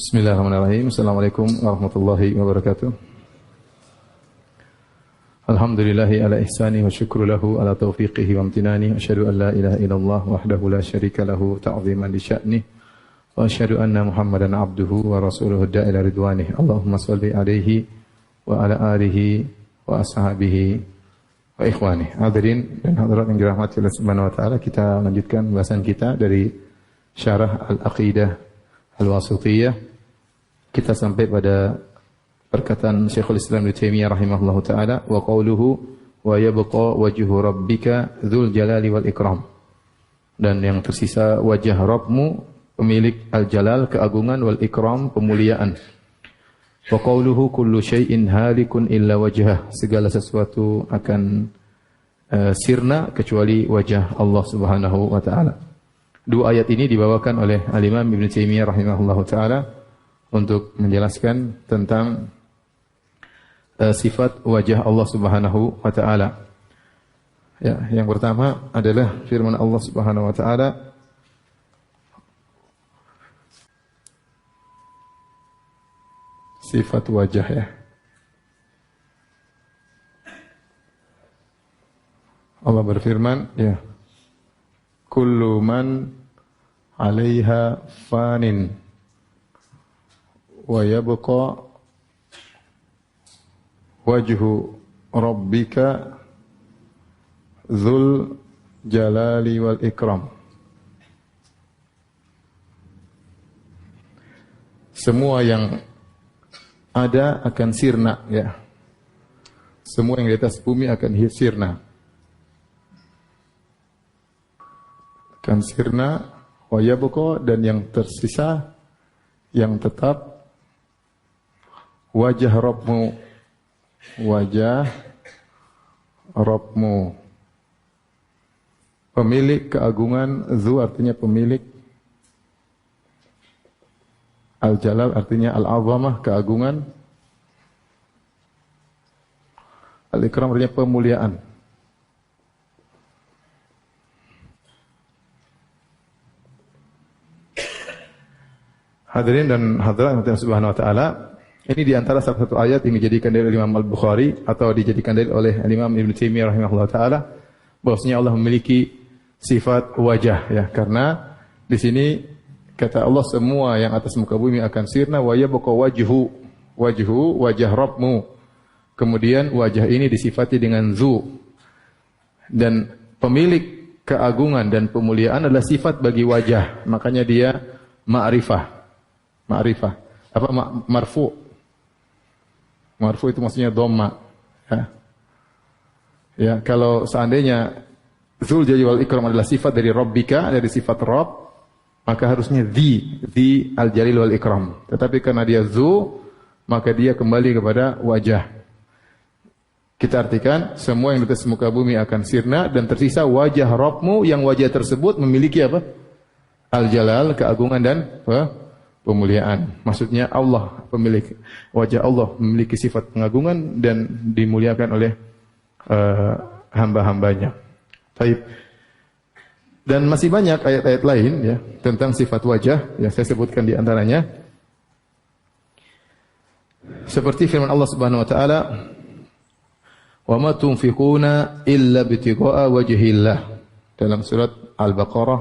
Bismillahirrahmanirrahim. Assalamualaikum warahmatullahi wabarakatuh. Alhamdulillahi ala ihsani wa syukru lahu ala taufiqihi wa amtinani. Asyhadu an la ilaha illallah wahdahu la syarika lahu ta'ziman li sya'nih. Wa asyhadu anna Muhammadan abduhu wa rasuluhu da'ila ridwanih. Allahumma salli alaihi wa ala alihi wa ashabihi wa ikhwanih. Hadirin dan hadirat yang dirahmati Allah Subhanahu wa taala, kita lanjutkan bahasan kita dari Syarah Al-Aqidah Al-Wasithiyah. Kita sampai pada perkataan Syekhul Islam Ibnu Taimiyah rahimahullahu taala, wa qauluhu wa yabqa wajhu rabbika dzul jalali wal ikram. Dan yang tersisa wajah Rabbmu, pemilik al-jalal, keagungan, wal ikram, pemuliaan. Wa qauluhu kullu syai'in halikun illa wajhah. Segala sesuatu akan sirna kecuali wajah Allah Subhanahu wa taala. Dua ayat ini dibawakan oleh Al-Imam Ibnu Taimiyah rahimahullahu taala untuk menjelaskan tentang sifat wajah Allah Subhanahu wa taala. Ya, yang pertama adalah firman Allah Subhanahu wa taala, sifat wajah ya. Allah berfirman, ya. Kullu man 'alaiha fanin wa yabqa wajhu rabbika dzul jalali wal ikram. Semua yang ada akan sirna ya. Semua yang di atas bumi akan sirna. Akan sirna wa yabqa, dan yang tersisa yang tetap wajah Rabbmu, wajah Rabbmu, pemilik keagungan. Zu artinya pemilik, Al-Jalal artinya Al-Azamah, keagungan, Al-Ikram artinya pemuliaan. Hadirin dan hadirat Allah Subhanahu wa taala, ini di antara salah satu ayat yang dijadikan dalil Imam Al-Bukhari atau dijadikan dalil oleh Imam Ibnu Taimiyah rahimahullah taala, bahwasanya Allah memiliki sifat wajah ya, karena di sini kata Allah semua yang atas muka bumi akan sirna, wa yabqa wajhu, wajah Rabbmu. Kemudian wajah ini disifati dengan zu, dan pemilik keagungan dan pemuliaan adalah sifat bagi wajah, makanya dia ma'rifah. Apa marfu? Marfu itu maksudnya dhamma. Ya, kalau seandainya Dzul Jalali wal Ikram adalah sifat dari Rabbika, dari sifat Rabb, maka harusnya di Al-Jalil wal Ikram. Tetapi karena dia Dzu, maka dia kembali kepada wajah. Kita artikan semua yang di atas muka bumi akan sirna, dan tersisa wajah Rabbmu, yang wajah tersebut memiliki apa? Al-Jalal, keagungan dan pemuliaan. Maksudnya Allah, pemilik wajah Allah memiliki sifat pengagungan dan dimuliakan oleh hamba-hambanya. Baik. Dan masih banyak ayat-ayat lain ya tentang sifat wajah yang saya sebutkan di antaranya. Seperti firman Allah Subhanahu wa taala, "Wa ma tunfiquna illa ibtigha'a wajhillah." Dalam surat Al-Baqarah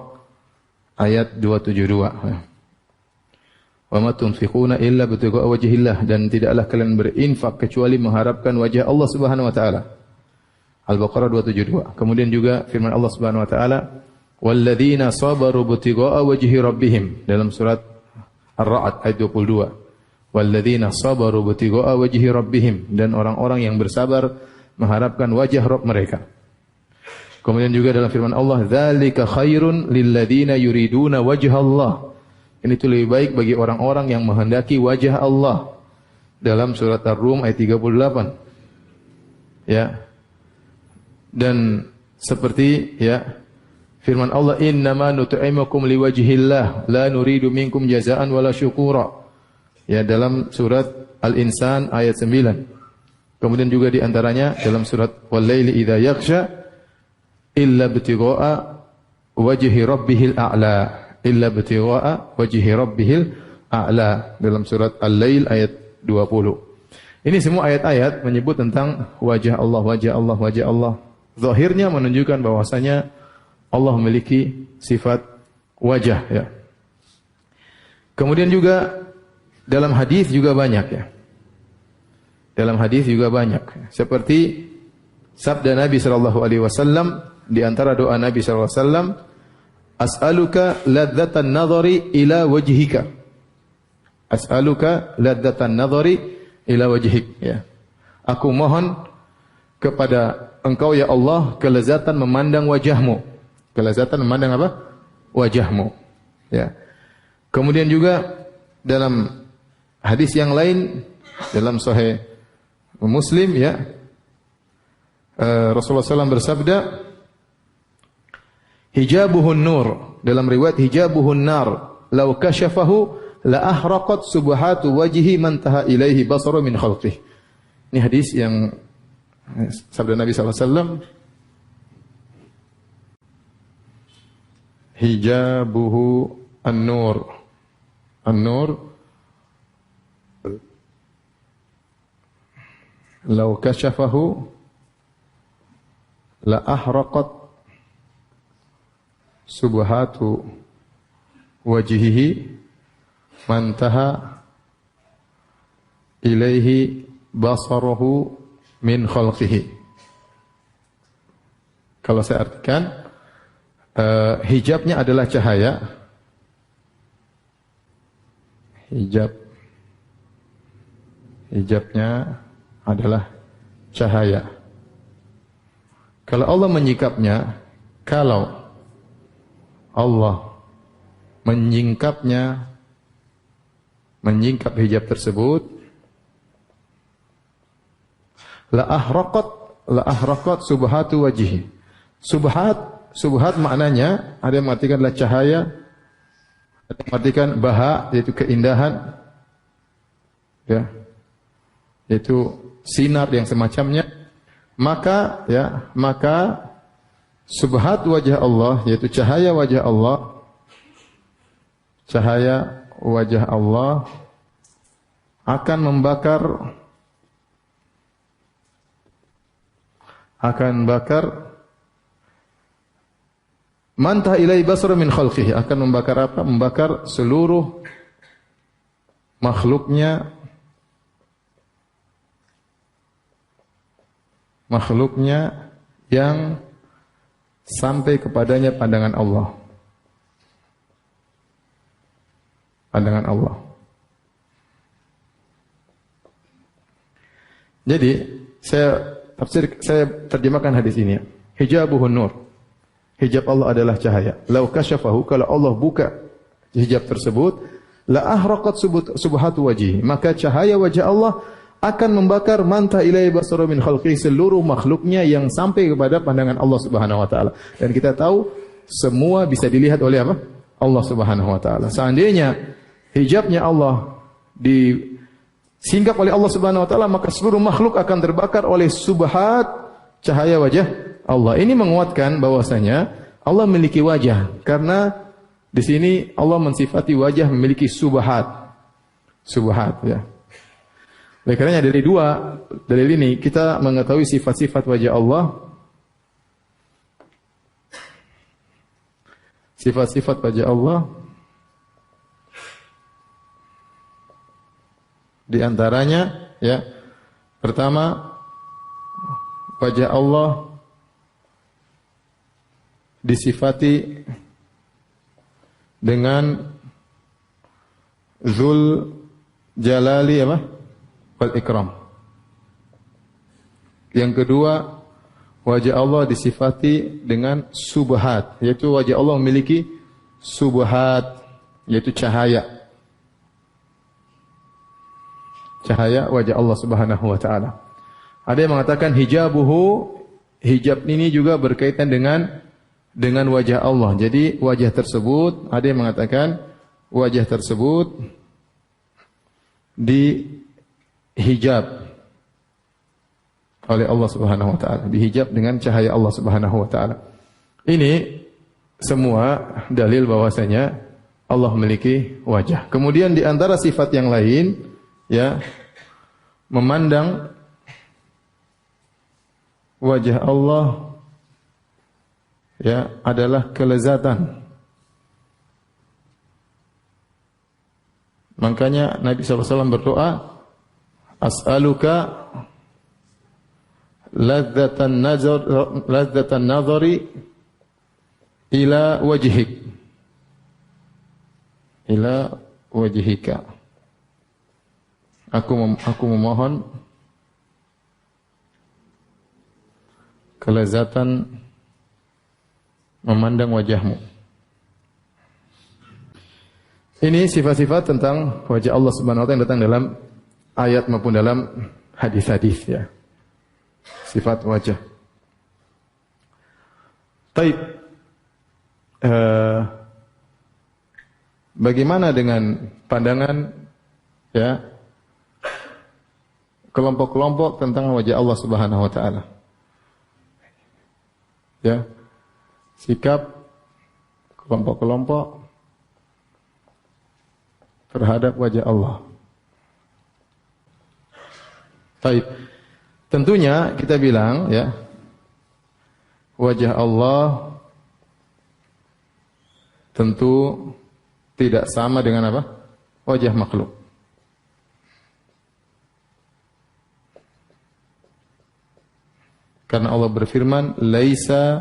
ayat 272. Wa ma tunfiquna illa ibtigha'a wajhillah, dan tidaklah kalian berinfak kecuali mengharapkan wajah Allah Subhanahu wa taala. Al-Baqarah 272. Kemudian juga firman Allah Subhanahu wa taala, "Walladzina sabaru ibtigha'a wajhi rabbihim." Dalam surat Ar-Ra'd ayat 22. "Walladzina sabaru ibtigha'a wajhi rabbihim," dan orang-orang yang bersabar mengharapkan wajah Rabb mereka. Kemudian juga dalam firman Allah, "Dzalika khairun lilladzina yuriduna wajha Allah." Ini itu lebih baik bagi orang-orang yang menghendaki wajah Allah. Dalam surat Ar-Rum ayat 38. Ya. Dan seperti ya firman Allah, "Innama nut'imukum liwajhillah la nuridu minkum jazaa'an wala syukura." Ya, dalam surat Al-Insan ayat 9. Kemudian juga di antaranya dalam surat Wal-Laili idza yaghsha illa ibtigha'a wajhi rabbihil a'la. Illa ibtigha'a wajhi rabbihil a'la dalam surat Al-Lail ayat 20. Ini semua ayat-ayat menyebut tentang wajah Allah, wajah Allah, wajah Allah. Zahirnya menunjukkan bahwasanya Allah memiliki sifat wajah, ya. Kemudian juga dalam hadis juga banyak, ya. Dalam hadis juga banyak. Seperti sabda Nabi sallallahu alaihi wasallam, di antara doa Nabi sallallahu alaihi wasallam, as'aluka ladzatan nadhari ila wajhika. As'aluka ladzatan nadhari ila wajhik, ya. Aku mohon kepada Engkau ya Allah kelezatan memandang wajahmu. Kelezatan memandang apa? Wajahmu, ya. Kemudian juga dalam hadis yang lain dalam Sahih Muslim, ya, Rasulullah SAW bersabda, hijabuhun nur, dalam riwayat hijabuhun nar, law kasyafahu la ahraqat subhatu wajhi man taha ilaihi basaru min khalqih. Ini hadis yang sabda Nabi SAW, hijabuhu an-nur, an-nur law kasyafahu la ahraqat subhatu wajhihi man taha ilaihi basaruhu min khalqihi. Kalau saya artikan, hijabnya adalah cahaya. Hijabnya adalah cahaya. Kalau Allah menyingkapnya, kalau Allah menyingkap hijab tersebut, la ahraqat subhatu wajhi. Subhat maknanya ada yang mengartikan adalah cahaya, ada yang mengartikan baha, yaitu keindahan, ya, yaitu sinar yang semacamnya. Maka subhat wajah Allah, yaitu cahaya wajah Allah akan membakar mantah ilai basra min khalqihi, akan membakar apa? Membakar seluruh makhluknya yang sampai kepadanya pandangan Allah. Pandangan Allah. Jadi saya terjemahkan hadis ini. Hijabuhun nur. Hijab Allah adalah cahaya. Lau kasyafahu, kalau Allah buka hijab tersebut, la ahraqat subhatu wajhi, maka cahaya wajah Allah akan membakar manta ilai basaru min khalqi, seluruh makhluknya yang sampai kepada pandangan Allah Subhanahu wa taala. Dan kita tahu semua bisa dilihat oleh apa? Allah Subhanahu wa taala. Seandainya hijabnya Allah disingkap oleh Allah Subhanahu wa taala, maka seluruh makhluk akan terbakar oleh subhat cahaya wajah Allah. Ini menguatkan bahwasanya Allah memiliki wajah, karena di sini Allah mensifati wajah memiliki subhat, ya. Oleh karenanya dari dua dalil ini kita mengetahui sifat-sifat wajah Allah. Sifat-sifat wajah Allah di antaranya, ya, pertama, wajah Allah disifati dengan Dzul Jalali apa? Wal Ikram. Yang kedua, wajah Allah disifati dengan subhat, yaitu wajah Allah memiliki subhat, yaitu cahaya. Cahaya wajah Allah Subhanahu wa taala. Ada yang mengatakan hijabuhu, hijab ini juga berkaitan dengan wajah Allah. Jadi wajah tersebut, ada yang mengatakan wajah tersebut dihijab oleh Allah Subhanahu wa taala, dihijab dengan cahaya Allah Subhanahu wa taala. Ini semua dalil bahwasanya Allah memiliki wajah. Kemudian di antara sifat yang lain, ya, memandang wajah Allah, ya, adalah kelezatan. Makanya Nabi SAW berdoa, as'aluka ladzatan nazari ila wajhik, ila wajhika. Aku memohon kelezatan memandang wajahmu. Ini sifat-sifat tentang wajah Allah Subhanahu wa taala yang datang dalam ayat maupun dalam hadis-hadis, ya. Sifat wajah. Taib. Bagaimana dengan pandangan, ya, kelompok-kelompok tentang wajah Allah Subhanahu wa taala? Ya. Sikap kelompok-kelompok terhadap wajah Allah. Baik. Tentunya kita bilang, ya, wajah Allah tentu tidak sama dengan apa? Wajah makhluk. Karena Allah berfirman, "Laisa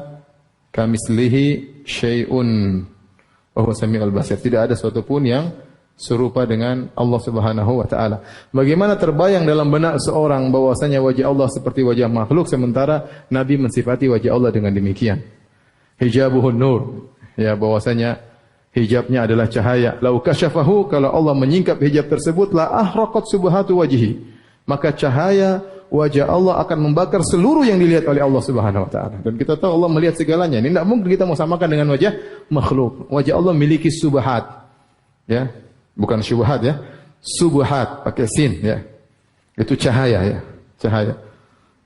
kamislihi syai'un wa huwa samiul basir." Tidak ada sesuatu pun yang serupa dengan Allah Subhanahu wa taala. Bagaimana terbayang dalam benak seorang bahwasanya wajah Allah seperti wajah makhluk sementara Nabi mensifati wajah Allah dengan demikian. Hijabuhun nur, ya, bahwasanya hijabnya adalah cahaya. Lau kasyafahu, kalau Allah menyingkap hijab tersebut, la ahraqat subhatu wajhi. Maka cahaya wajah Allah akan membakar seluruh yang dilihat oleh Allah Subhanahu wa taala. Dan kita tahu Allah melihat segalanya. Ini tidak mungkin kita mau samakan dengan wajah makhluk. Wajah Allah memiliki subhat. Ya. Bukan syubhat, ya. Subhat pakai sin, ya. Itu cahaya, ya. Cahaya.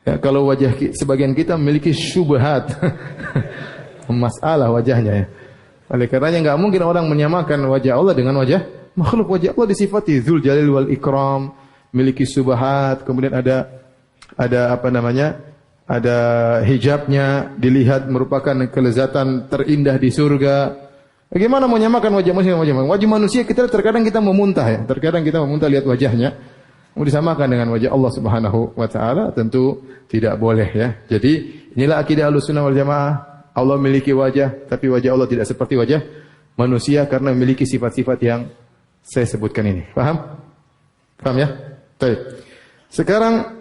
Ya, kalau wajah sebagian kita memiliki syubhat. Masalah wajahnya, ya. Oleh karenanya enggak mungkin orang menyamakan wajah Allah dengan wajah makhluk. Wajah Allah disifati Dzul Jalil wal Ikram, memiliki subhat, kemudian ada apa namanya? Ada hijabnya, dilihat merupakan kelezatan terindah di surga. Bagaimana mau menyamakan wajah manusia dengan wajah manusia? Wajah manusia kita terkadang kita memuntah, ya. Terkadang kita memuntah lihat wajahnya. Mau disamakan dengan wajah Allah Subhanahu wa taala tentu tidak boleh, ya. Jadi inilah akidah Ahlussunnah wal Jamaah. Allah memiliki wajah, tapi wajah Allah tidak seperti wajah manusia karena memiliki sifat-sifat yang saya sebutkan ini. Paham? Paham, ya? Baik. Sekarang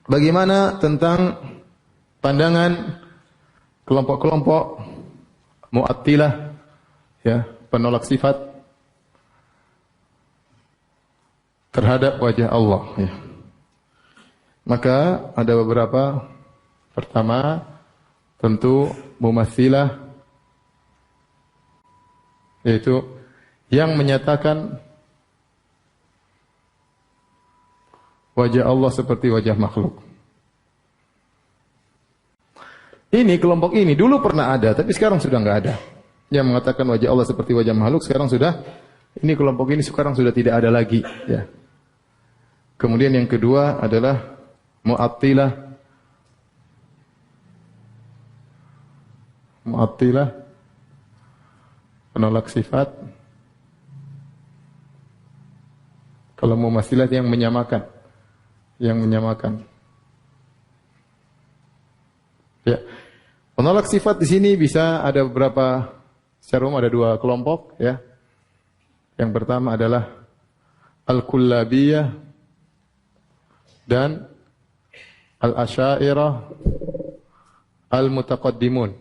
bagaimana tentang pandangan kelompok-kelompok Mu'attilah, ya, penolak sifat terhadap wajah Allah, ya. Maka ada beberapa. Pertama, tentu mumatsilah, yaitu yang menyatakan wajah Allah seperti wajah makhluk. Ini kelompok ini dulu pernah ada, tapi sekarang sudah enggak ada. Yang mengatakan wajah Allah seperti wajah makhluk sekarang sudah, ini kelompok ini sekarang sudah tidak ada lagi, ya. Kemudian yang kedua adalah Mu'attilah. Mu'attilah, penolak sifat. Kalau mumatsilah yang menyamakan, ya. Penolak sifat di sini bisa ada beberapa. Secara umum ada dua kelompok, ya. Yang pertama adalah Al-Kullabiyah dan Al-Asy'ariyah Al-Mutaqaddimun.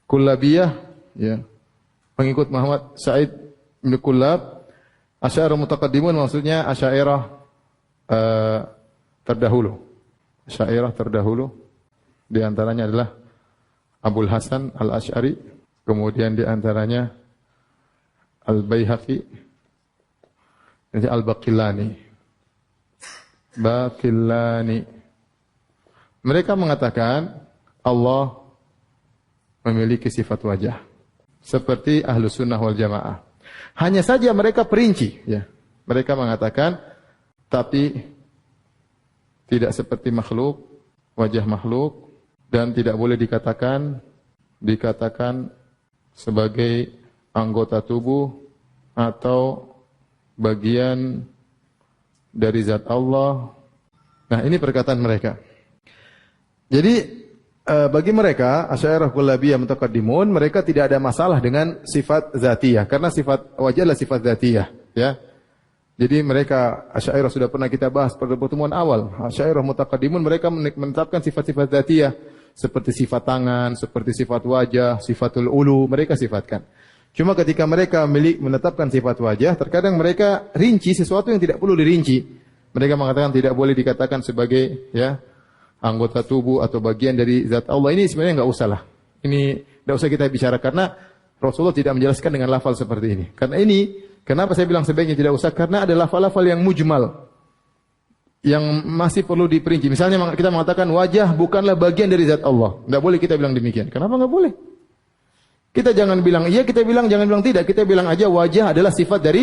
Kullabiyah, ya, pengikut Muhammad Sa'id bin Kullab. Asy'ariyah Mutaqaddimun maksudnya Asy'ariyah terdahulu. Asy'ariyah terdahulu di antaranya adalah Abul Hasan Al-Asy'ari. Kemudian di antaranya Al-Baihaqi, nanti Al-Baqillani. Mereka mengatakan Allah memiliki sifat wajah seperti Ahlus Sunnah wal Jamaah. Hanya saja mereka perinci, ya. Mereka mengatakan, tapi tidak seperti makhluk, wajah makhluk, dan tidak boleh dikatakan sebagai anggota tubuh atau bagian dari zat Allah. Nah, ini perkataan mereka. Jadi bagi mereka Asy'ariyah Kullabiyah Mutaqaddimun, mereka tidak ada masalah dengan sifat zatiyah karena sifat wajah adalah sifat zatiyah, ya. Jadi mereka Asy'ariyah sudah pernah kita bahas pada pertemuan awal. Asy'ariyah Mutaqaddimun mereka menetapkan sifat-sifat zatiyah seperti sifat tangan, seperti sifat wajah, sifatul ulu, mereka sifatkan. Cuma ketika mereka menetapkan sifat wajah, terkadang mereka rinci sesuatu yang tidak perlu dirinci. Mereka mengatakan tidak boleh dikatakan sebagai, ya, anggota tubuh atau bagian dari zat Allah. Ini sebenarnya enggak usah lah. Ini enggak usah kita bicara karena Rasulullah tidak menjelaskan dengan lafal seperti ini. Karena ini, kenapa saya bilang sebaiknya tidak usah? Karena ada lafal-lafal yang mujmal, yang masih perlu diperinci. Misalnya kita mengatakan wajah bukanlah bagian dari zat Allah. Enggak boleh kita bilang demikian. Kenapa enggak boleh? Kita jangan bilang iya, kita bilang jangan bilang tidak. Kita bilang aja wajah adalah sifat dari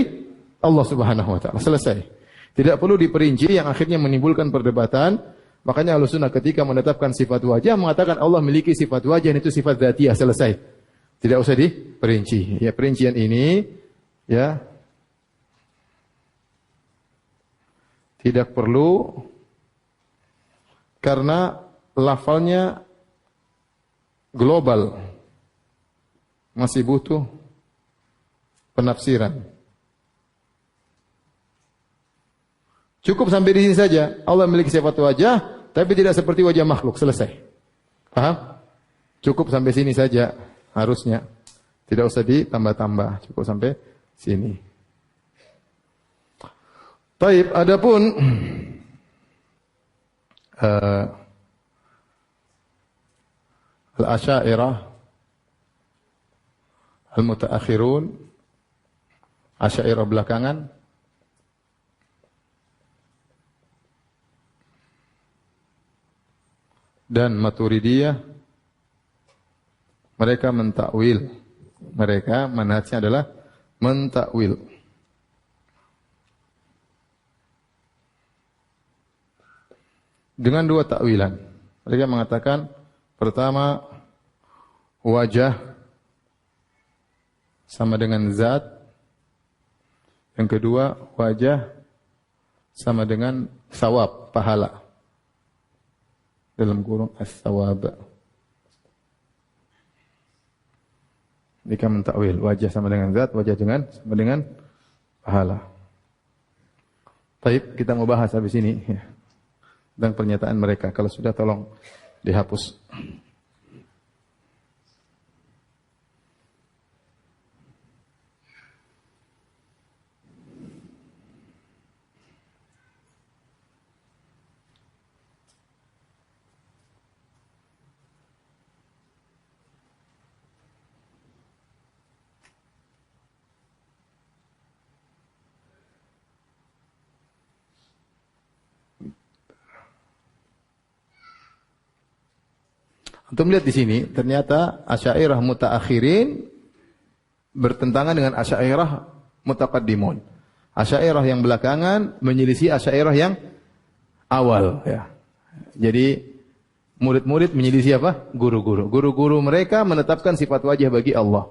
Allah Subhanahu wa taala. Selesai. Tidak perlu diperinci yang akhirnya menimbulkan perdebatan. Makanya Ahlussunnah ketika menetapkan sifat wajah mengatakan Allah memiliki sifat wajah, itu sifat dzatiyah, selesai. Tidak usah diperinci. Ya, perincian ini, ya, tidak perlu karena lafalnya global. Masih butuh penafsiran. Cukup sampai di sini saja. Allah memiliki sifat wajah, tapi tidak seperti wajah makhluk. Selesai. Paham? Cukup sampai sini saja harusnya. Tidak usah ditambah-tambah. Cukup sampai sini. Taib, adapun al-Asy'ariyah al-mutaakhirun, Asy'ariyah belakangan, dan Maturidiyah, mereka mentakwil. Mereka manhajnya adalah mentakwil. Dengan dua takwilan. Mereka mengatakan pertama wajah sama dengan zat. Yang kedua wajah sama dengan sawab, pahala. Dalam kurung as-sawab. Mereka mentakwil wajah sama dengan zat, wajah sama dengan pahala. Baik, kita mau bahas habis ini, ya, tentang pernyataan mereka. Kalau sudah tolong dihapus. Untuk melihat di sini, ternyata Asy'ariyah mutaakhirin bertentangan dengan Asy'ariyah mutaqaddimun. Asy'ariyah yang belakangan menyelisih Asy'ariyah yang awal, ya. Jadi murid-murid menyelisih apa? Guru-guru. Guru-guru mereka menetapkan sifat wajah bagi Allah.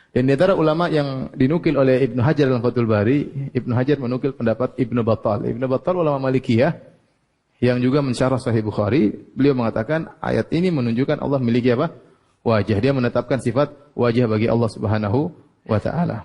Dan di antara ulama yang dinukil oleh Ibnu Hajar dalam Fathul Bari, Ibnu Hajar menukil pendapat Ibnu Battal. Ibnu Battal ulama Malikiyah yang juga mensyarah Sahih Bukhari, beliau mengatakan ayat ini menunjukkan Allah memiliki apa? Wajah. Dia menetapkan sifat wajah bagi Allah Subhanahu wa taala.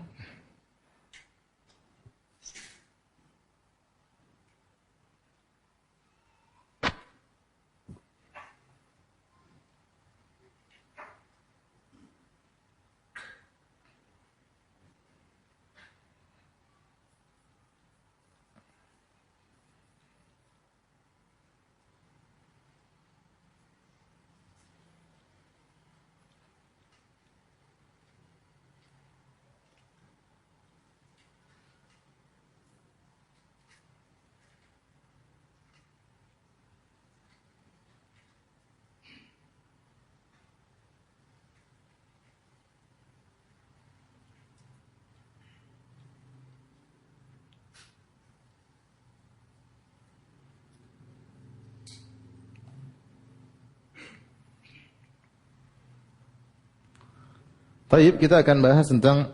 Baik, kita akan bahas tentang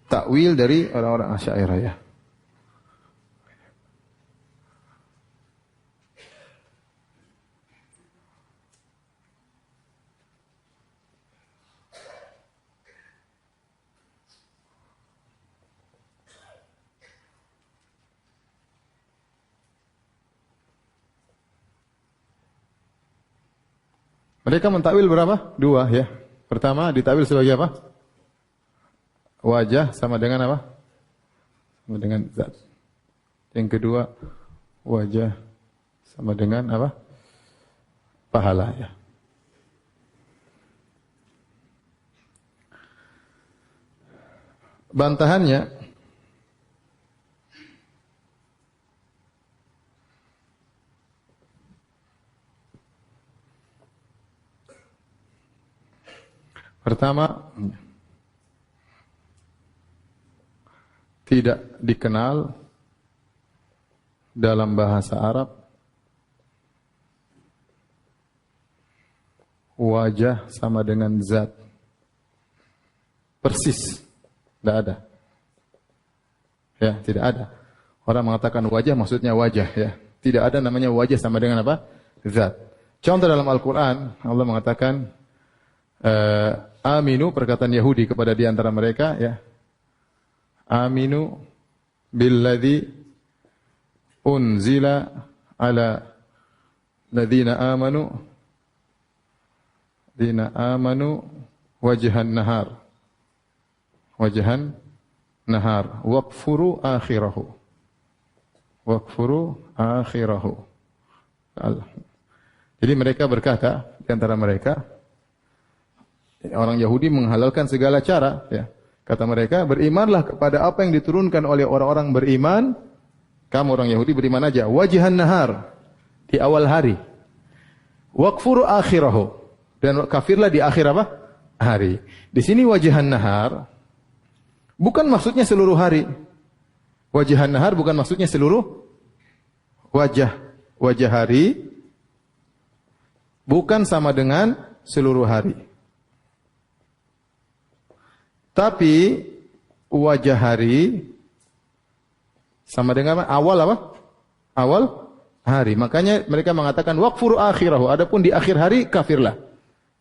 takwil dari orang-orang Asy'ariyah ya. Mereka mentakwil berapa? Dua ya. Pertama ditakwil sebagai apa? Wajah sama dengan apa? Sama dengan zat. Yang kedua, wajah sama dengan apa? Pahala ya. Bantahannya pertama, tidak dikenal dalam bahasa Arab wajah sama dengan zat. Persis. Tidak ada. Ya, tidak ada. Orang mengatakan wajah maksudnya wajah ya. Tidak ada namanya wajah sama dengan apa? Zat. Contoh dalam Al-Quran, Allah mengatakan aminu, perkataan Yahudi kepada di antara mereka ya. Aminu billadzi unzila ala ladzina amanu wajhan nahar. Wajhan nahar waqfuru akhirahu. Waqfuru akhirahu. Jadi mereka berkata di antara mereka, orang Yahudi menghalalkan segala cara ya. Kata mereka, berimanlah kepada apa yang diturunkan oleh orang-orang beriman. Kamu orang Yahudi beriman aja. Wajhan nahar, di awal hari. Waqfuru akhirahu, dan kafirlah di akhir apa? Hari. Di sini wajhan nahar bukan maksudnya seluruh hari. Wajhan nahar bukan maksudnya seluruh wajah. Wajah hari bukan sama dengan seluruh hari. Tapi wajah hari sama dengan awal apa? Awal hari. Makanya mereka mengatakan waqfuru akhirahu. Adapun di akhir hari kafirlah.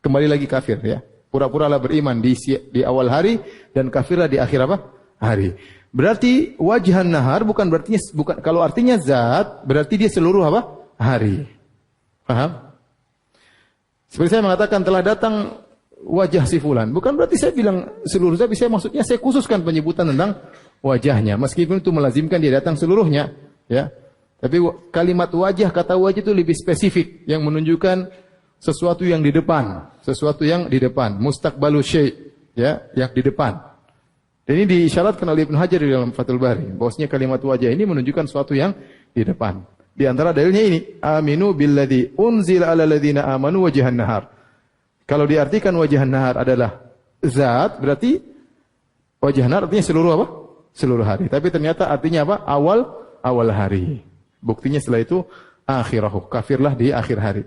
Kembali lagi kafir ya. Pura-puralah beriman di awal hari dan kafirlah di akhir apa? Hari. Berarti wajhan nahar bukan kalau artinya zat, berarti dia seluruh apa? Hari. Paham? Seperti saya mengatakan telah datang wajah si fulan. Bukan berarti saya bilang seluruh zat, saya maksudnya saya khususkan penyebutan tentang wajahnya. Meskipun itu melazimkan dia datang seluruhnya, ya. Tapi kalimat wajah, kata wajah itu lebih spesifik yang menunjukkan sesuatu yang di depan, sesuatu yang di depan, mustaqbalu syai', ya, yang di depan. Dan ini diisyaratkan oleh Ibnu Hajar di dalam Fathul Bari. Bahwasanya kalimat wajah ini menunjukkan sesuatu yang di depan. Di antara dalilnya ini, aminu billadzi unzila 'alal ladzina amanu wajhan nahar. Kalau diartikan wajah nahar adalah zat, berarti wajah nahar artinya seluruh apa? Seluruh hari. Tapi ternyata artinya apa? Awal hari. Buktinya setelah itu akhirahu. Kafirlah di akhir hari.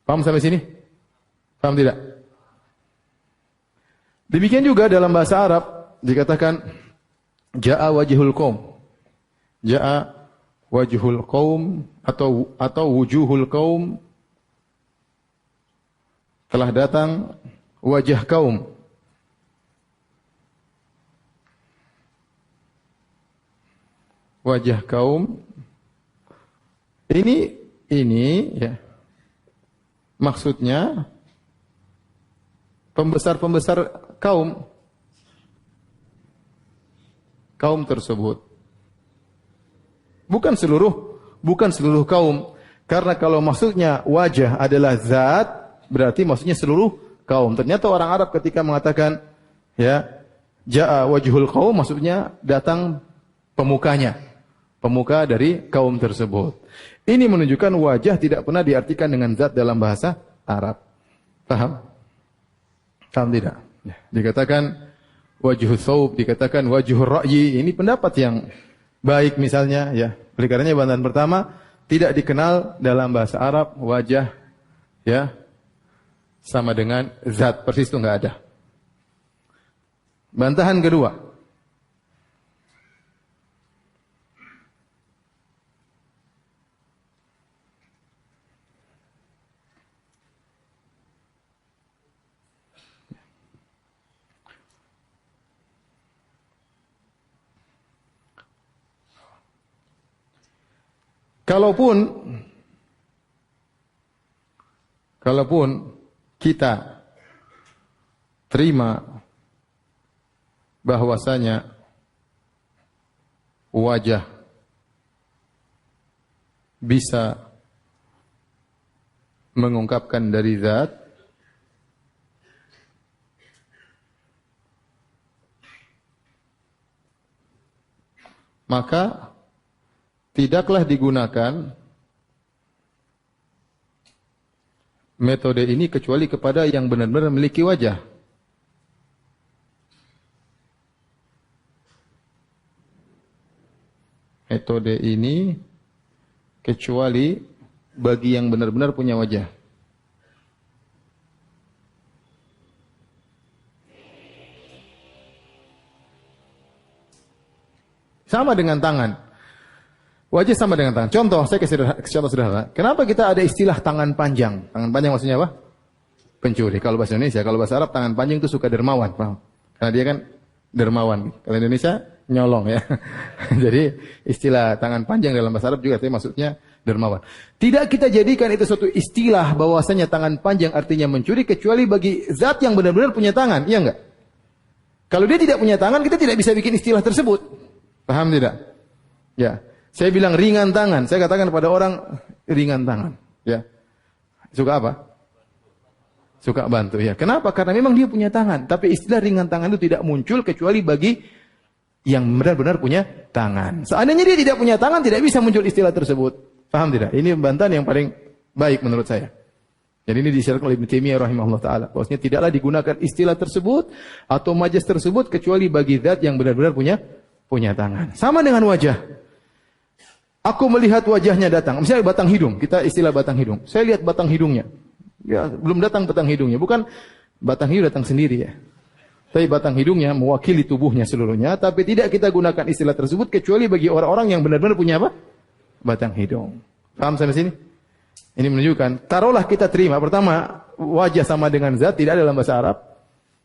Paham sampai sini? Paham tidak? Demikian juga dalam bahasa Arab dikatakan ja'a wajhul qaum. Ja'a wajhul qaum atau wujuhul qaum. Telah datang wajah kaum. Wajah kaum. Ini ya. Maksudnya pembesar-pembesar kaum tersebut. Bukan seluruh kaum. Karena kalau maksudnya wajah adalah zat, berarti maksudnya seluruh kaum. Ternyata orang Arab ketika mengatakan ya ja'a wajhul qaum, maksudnya datang pemukanya, pemuka dari kaum tersebut. Ini menunjukkan wajah tidak pernah diartikan dengan zat dalam bahasa Arab. Paham? Paham tidak? Ya. Dikatakan wajhul thawb, dikatakan wajhul ra'yi. Ini pendapat yang baik misalnya ya. Oleh karenanya bantahan pertama, tidak dikenal dalam bahasa Arab wajah ya sama dengan zat, persis itu enggak ada. Bantahan kedua. Kalaupun kita terima bahwasanya wajah bisa mengungkapkan dari zat, maka tidaklah digunakan metode ini kecuali kepada yang benar-benar memiliki wajah. Metode ini kecuali bagi yang benar-benar punya wajah. Sama dengan tangan. Wajah sama dengan tangan. Contoh, saya kasih contoh sederhana. Kenapa kita ada istilah tangan panjang? Tangan panjang maksudnya apa? Pencuri. Kalau bahasa Indonesia, kalau bahasa Arab tangan panjang itu suka dermawan, paham? Karena dia kan dermawan. Kalau Indonesia nyolong ya. Jadi istilah tangan panjang dalam bahasa Arab juga tapi maksudnya dermawan. Tidak kita jadikan itu suatu istilah bahwasanya tangan panjang artinya mencuri kecuali bagi zat yang benar-benar punya tangan, iya enggak? Kalau dia tidak punya tangan, kita tidak bisa bikin istilah tersebut. Paham tidak? Ya. Saya bilang ringan tangan, saya katakan kepada orang ringan tangan, ya. Suka apa? Suka bantu, ya. Kenapa? Karena memang dia punya tangan, tapi istilah ringan tangan itu tidak muncul kecuali bagi yang benar-benar punya tangan. Seandainya dia tidak punya tangan, tidak bisa muncul istilah tersebut. Paham tidak? Ini bantahan yang paling baik menurut saya. Jadi ini disyaratkan oleh Ibnu Taimiyah rahimahullah taala. Bahwasanya tidaklah digunakan istilah tersebut atau majas tersebut kecuali bagi zat yang benar-benar punya tangan. Sama dengan wajah. Aku melihat wajahnya datang. Misalnya batang hidung, kita istilah batang hidung. Saya lihat batang hidungnya. Ya, belum datang batang hidungnya. Bukan batang hidung datang sendiri ya. Tapi batang hidungnya mewakili tubuhnya seluruhnya. Tapi tidak kita gunakan istilah tersebut kecuali bagi orang-orang yang benar-benar punya apa? Batang hidung. Paham sampai sini? Ini menunjukkan, taruhlah kita terima. Pertama, wajah sama dengan zat, tidak ada dalam bahasa Arab.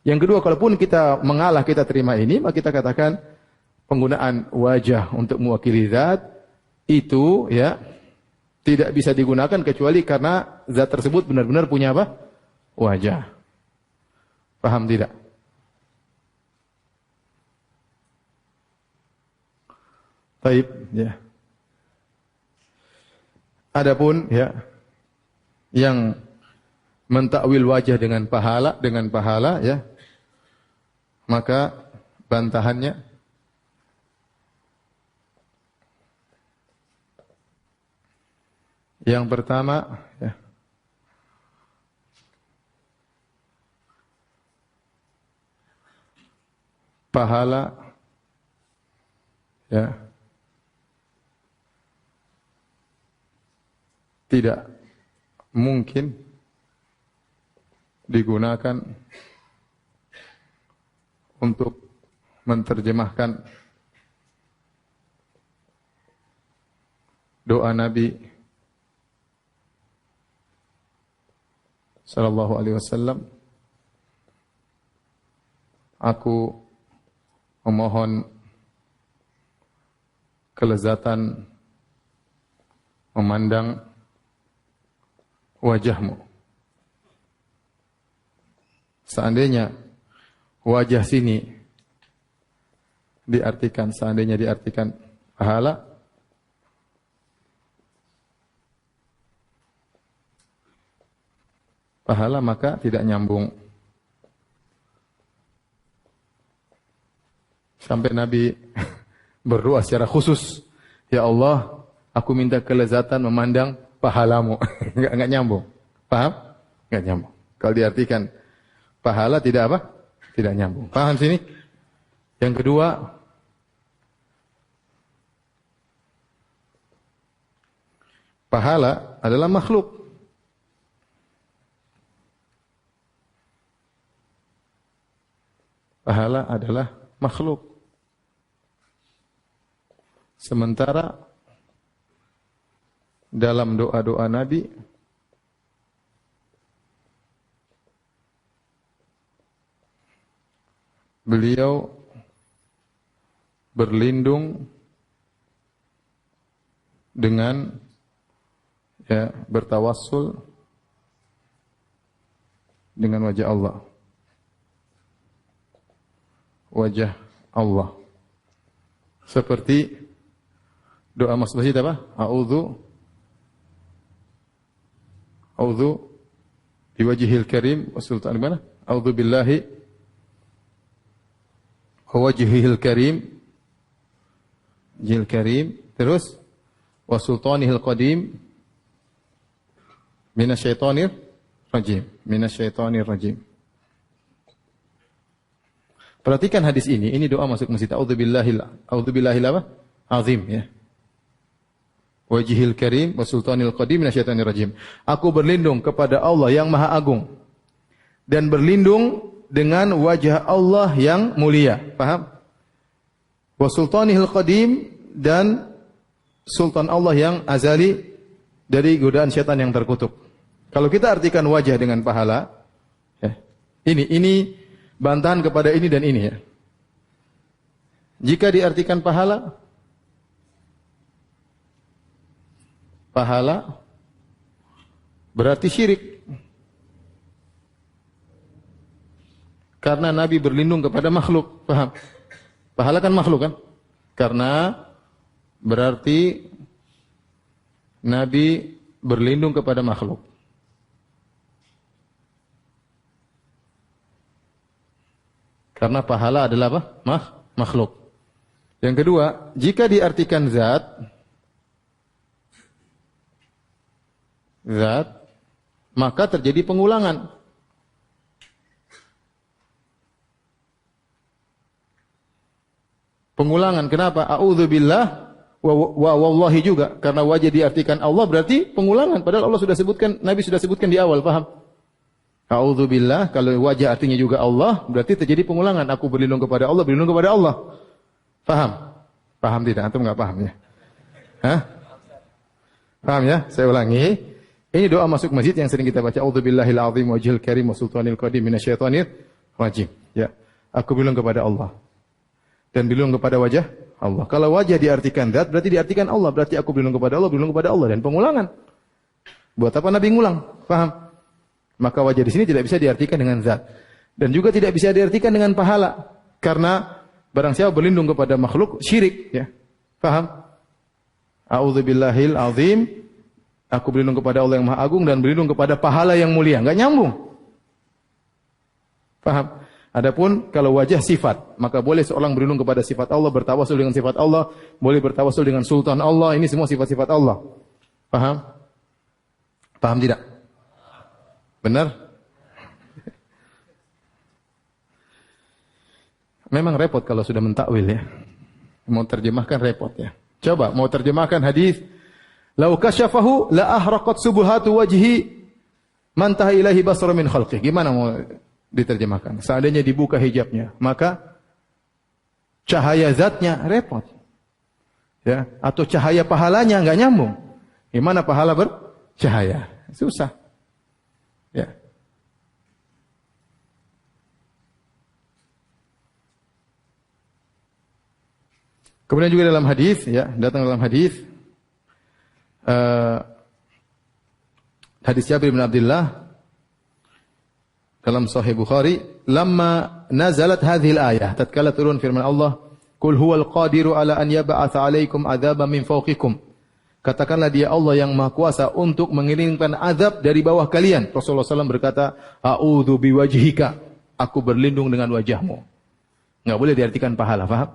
Yang kedua, kalaupun kita mengalah, kita terima ini, maka kita katakan penggunaan wajah untuk mewakili zat, itu ya tidak bisa digunakan kecuali karena zat tersebut benar-benar punya apa? Wajah. Paham tidak? Baik, ya. Adapun ya yang mentakwil wajah dengan pahala ya, maka bantahannya yang pertama ya, pahala ya tidak mungkin digunakan untuk menerjemahkan doa Nabi sallallahu alaihi wasallam, aku memohon kelezatan memandang wajahmu. Seandainya wajah sini seandainya diartikan pahala, maka tidak nyambung. Sampai Nabi berdoa secara khusus, ya Allah, aku minta kelezatan memandang pahalamu. Enggak nyambung. Paham? Enggak nyambung. Kalau diartikan pahala tidak apa? Tidak nyambung. Paham sini? Yang kedua, pahala adalah makhluk. pahala adalah makhluk. Sementara dalam doa-doa Nabi beliau berlindung dengan bertawassul dengan wajah Allah. Wajah Allah. Seperti doa Mas Basid apa? A'udzu biwajhil karim wa sultan mana? A'udzu billahi wa wajhihil karim jil karim terus wa sultanihil qadim minasyaitonir rajim. Perhatikan hadis ini doa masuk masjid. A'udzubillahil apa? Azim ya. Wajhil karim wa sultanil qadim minasyaitonir rajim. Aku berlindung kepada Allah yang Maha Agung dan berlindung dengan wajah Allah yang mulia. Paham? Wa sultanil qadim dan sultan Allah yang azali dari godaan syaitan yang terkutuk. Kalau kita artikan wajah dengan pahala, ya, ini bantahan kepada ini dan ini ya. Jika diartikan pahala berarti syirik. Karena Nabi berlindung kepada makhluk, paham? Pahala kan makhluk kan? Karena berarti Nabi berlindung kepada makhluk. Karena pahala adalah apa? Makhluk. Yang kedua, jika diartikan zat, maka terjadi pengulangan. Pengulangan, kenapa? A'udzubillah wa wallahi juga. Karena wajah diartikan Allah berarti pengulangan. Padahal Allah sudah sebutkan, Nabi sudah sebutkan di awal, paham? A'udzubillah, kalau wajah artinya juga Allah, berarti terjadi pengulangan. Aku berlindung kepada Allah, berlindung kepada Allah. Paham? Paham tidak? Antum enggak paham ya? Hah? Paham ya? Saya ulangi. Ini doa masuk masjid yang sering kita baca. A'udzubillahil azim wajhil karim wa sultanil qadim minasyaitonir rajim. Ya. Aku berlindung kepada Allah. Dan berlindung kepada wajah Allah. Kalau wajah diartikan zat, berarti diartikan Allah. Berarti aku berlindung kepada Allah, berlindung kepada Allah. Dan pengulangan. Buat apa Nabi ngulang? Paham? Maka wajah di sini tidak bisa diartikan dengan zat. Dan juga tidak bisa diartikan dengan pahala. Karena barang siapa berlindung kepada makhluk, syirik. Ya. Paham? A'udzubillahil azim. Aku berlindung kepada Allah yang Maha Agung dan berlindung kepada pahala yang mulia. Enggak nyambung. Paham? Adapun kalau wajah sifat, maka boleh seorang berlindung kepada sifat Allah, bertawasul dengan sifat Allah, boleh bertawasul dengan sultan Allah, ini semua sifat-sifat Allah. Paham? Paham tidak? Benar? Memang repot kalau sudah mentakwil ya. Mau terjemahkan repot ya. Coba mau terjemahkan hadis, "Lau kasyafahu la ahraqat subuhatu wajhi man taha ilahi basara min khalqih." Gimana mau diterjemahkan? Seandainya dibuka hijabnya, maka cahaya zatnya repot. Ya, atau cahaya pahalanya enggak nyambung. Gimana pahala bercahaya? Susah. Ya. Kemudian juga dalam hadis, ya, datang dalam hadis hadis Jabir bin Abdullah dalam Sahih Bukhari, "Lamma nazalat hadhil ayah," tatkala turun firman Allah, "Qul huwal qadiru ala an yab'atsa 'alaikum 'adzaban min fawqikum." Katakanlah dia Allah yang Maha Kuasa untuk mengirimkan azab dari bawah kalian. Rasulullah SAW berkata, "A'udzu biwajhika." Aku berlindung dengan wajahmu. Enggak boleh diartikan pahala, paham?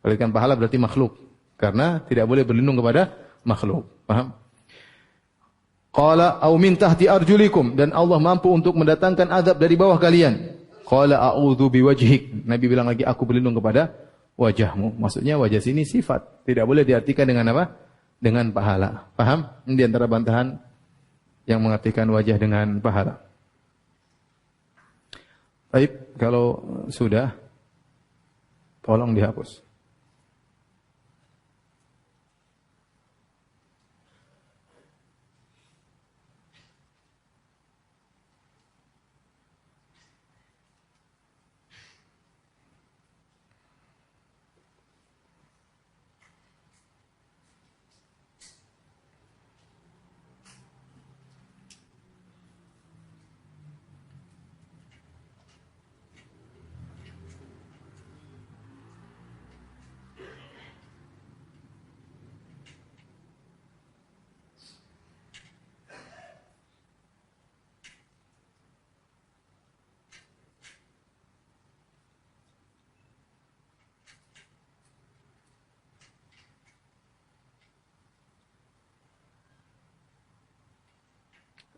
Diartikan pahala berarti makhluk. Karena tidak boleh berlindung kepada makhluk. Paham? Qala au min tahti arjulikum, dan Allah mampu untuk mendatangkan azab dari bawah kalian. Qala a'udzu biwajhik. Nabi bilang lagi, aku berlindung kepada wajahmu. Maksudnya wajah sini sifat. Tidak boleh diartikan dengan apa? Dengan pahala. Paham? Ini di antara bantahan yang mengartikan wajah dengan pahala. Baik, kalau sudah Tolong dihapus.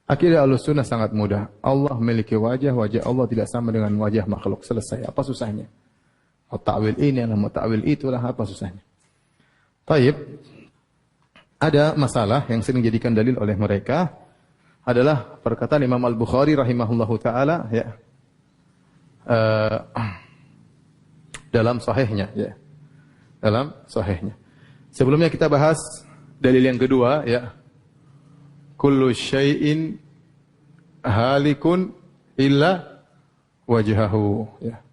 Akidah Ahlussunnah sangat mudah. Allah memiliki wajah, wajah Allah tidak sama dengan wajah makhluk. Selesai. Apa susahnya? Mau ta'wil ini, mau ta'wil itulah, apa susahnya? Taib. Ada masalah yang sering dijadikan dalil oleh mereka adalah perkataan Imam Al-Bukhari rahimahullahu taala ya. Dalam sahihnya ya. Dalam sahihnya. Sebelumnya kita bahas dalil yang kedua ya. Kullu syai'in halikun illa wajhahu ya.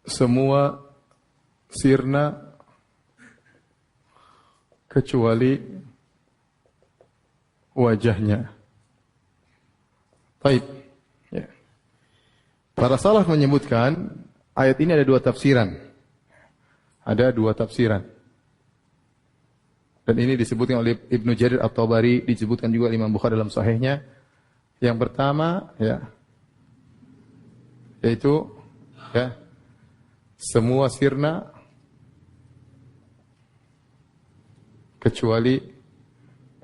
Semua sirna kecuali wajahnya. Baik. Ya. Para salaf menyebutkan ayat ini ada dua tafsiran. Ada dua tafsiran. Dan ini disebutkan oleh Ibnu Jarir At-Tabari, disebutkan juga Imam Bukhari dalam sahihnya. Yang pertama, ya, yaitu ya, semua sirna kecuali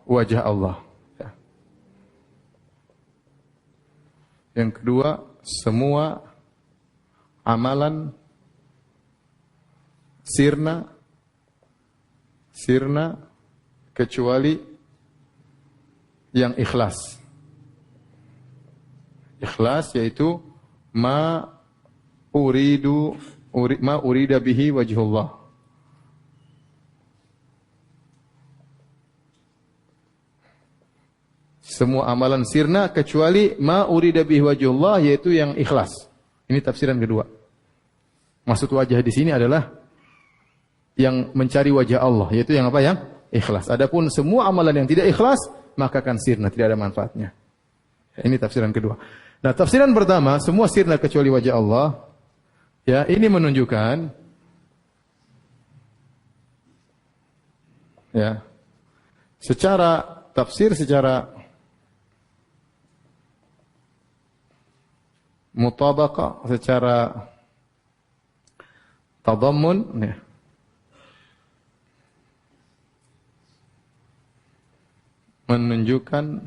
wajah Allah. Ya. Yang kedua, semua amalan sirna kecuali yang ikhlas. Ikhlas yaitu ma urida bihi wajhullah. Semua amalan sirna kecuali ma urida bihi wajhullah, yaitu yang ikhlas. Ini tafsiran kedua. Maksud wajah di sini adalah yang mencari wajah Allah, yaitu yang apa? Yang ikhlas. Adapun semua amalan yang tidak ikhlas, maka akan sirna, tidak ada manfaatnya. Ini tafsiran kedua. Nah, tafsiran pertama, semua sirna kecuali wajah Allah, ya, ini menunjukkan ya, secara tafsir, secara mutabaqah, secara tadammun ya, menunjukkan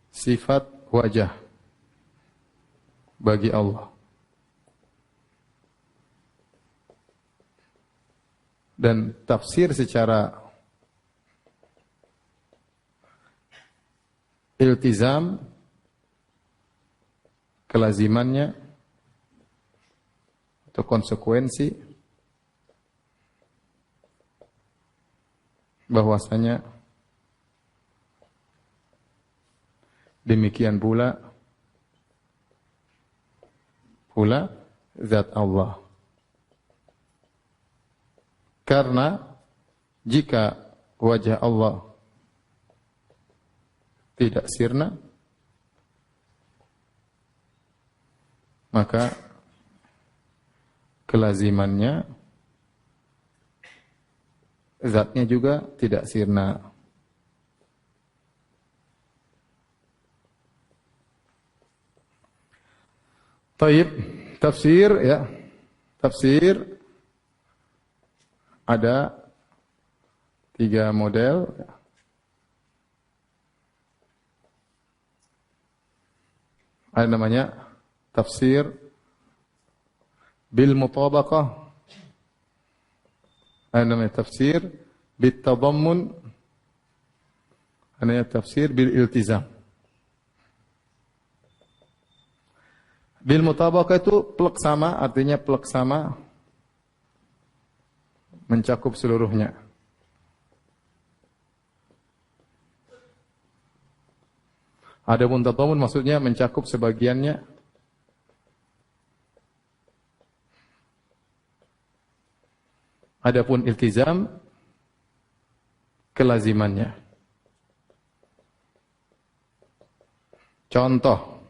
sifat wajah bagi Allah. Dan tafsir secara iltizam, kelazimannya atau konsekuensi, bahwasanya demikian pula zat Allah. Karena jika wajah Allah tidak sirna, maka kelazimannya zatnya juga tidak sirna. Taib, tafsir ya. Tafsir ada 3 model. Ada namanya tafsir bil mutabaqah. Ada namanya tafsir bit tadammun. Ada namanya tafsir bil iltizam. Bil mutabaqah itu plek sama, artinya plek sama mencakup seluruhnya. Adapun tadammun maksudnya mencakup sebagiannya. Adapun iltizam kelazimannya. Contoh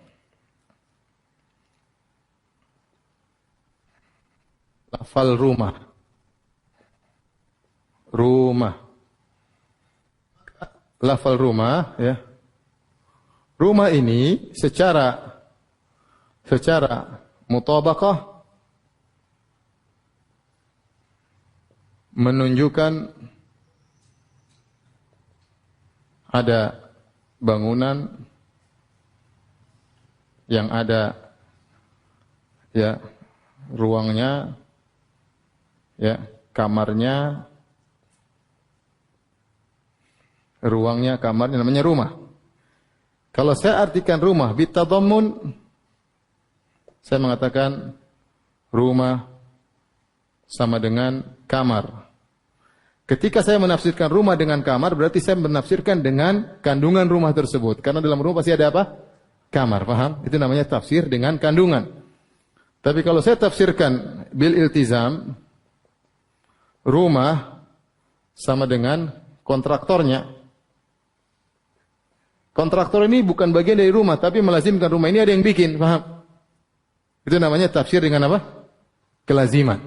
lafal rumah. Rumah. Lafal rumah ya. Rumah ini secara mutabaqah menunjukkan ada bangunan yang ada ya ruangnya ya kamarnya kamarnya namanya rumah. Kalau saya artikan rumah bitadammun, saya mengatakan rumah sama dengan kamar. Ketika saya menafsirkan rumah dengan kamar, berarti saya menafsirkan dengan kandungan rumah tersebut. Karena dalam rumah pasti ada apa? Kamar, paham? Itu namanya tafsir dengan kandungan. Tapi kalau saya tafsirkan bil iltizam, rumah sama dengan kontraktornya. Kontraktor ini bukan bagian dari rumah, tapi melazimkan rumah ini ada yang bikin, paham? Itu namanya tafsir dengan apa? Kelaziman.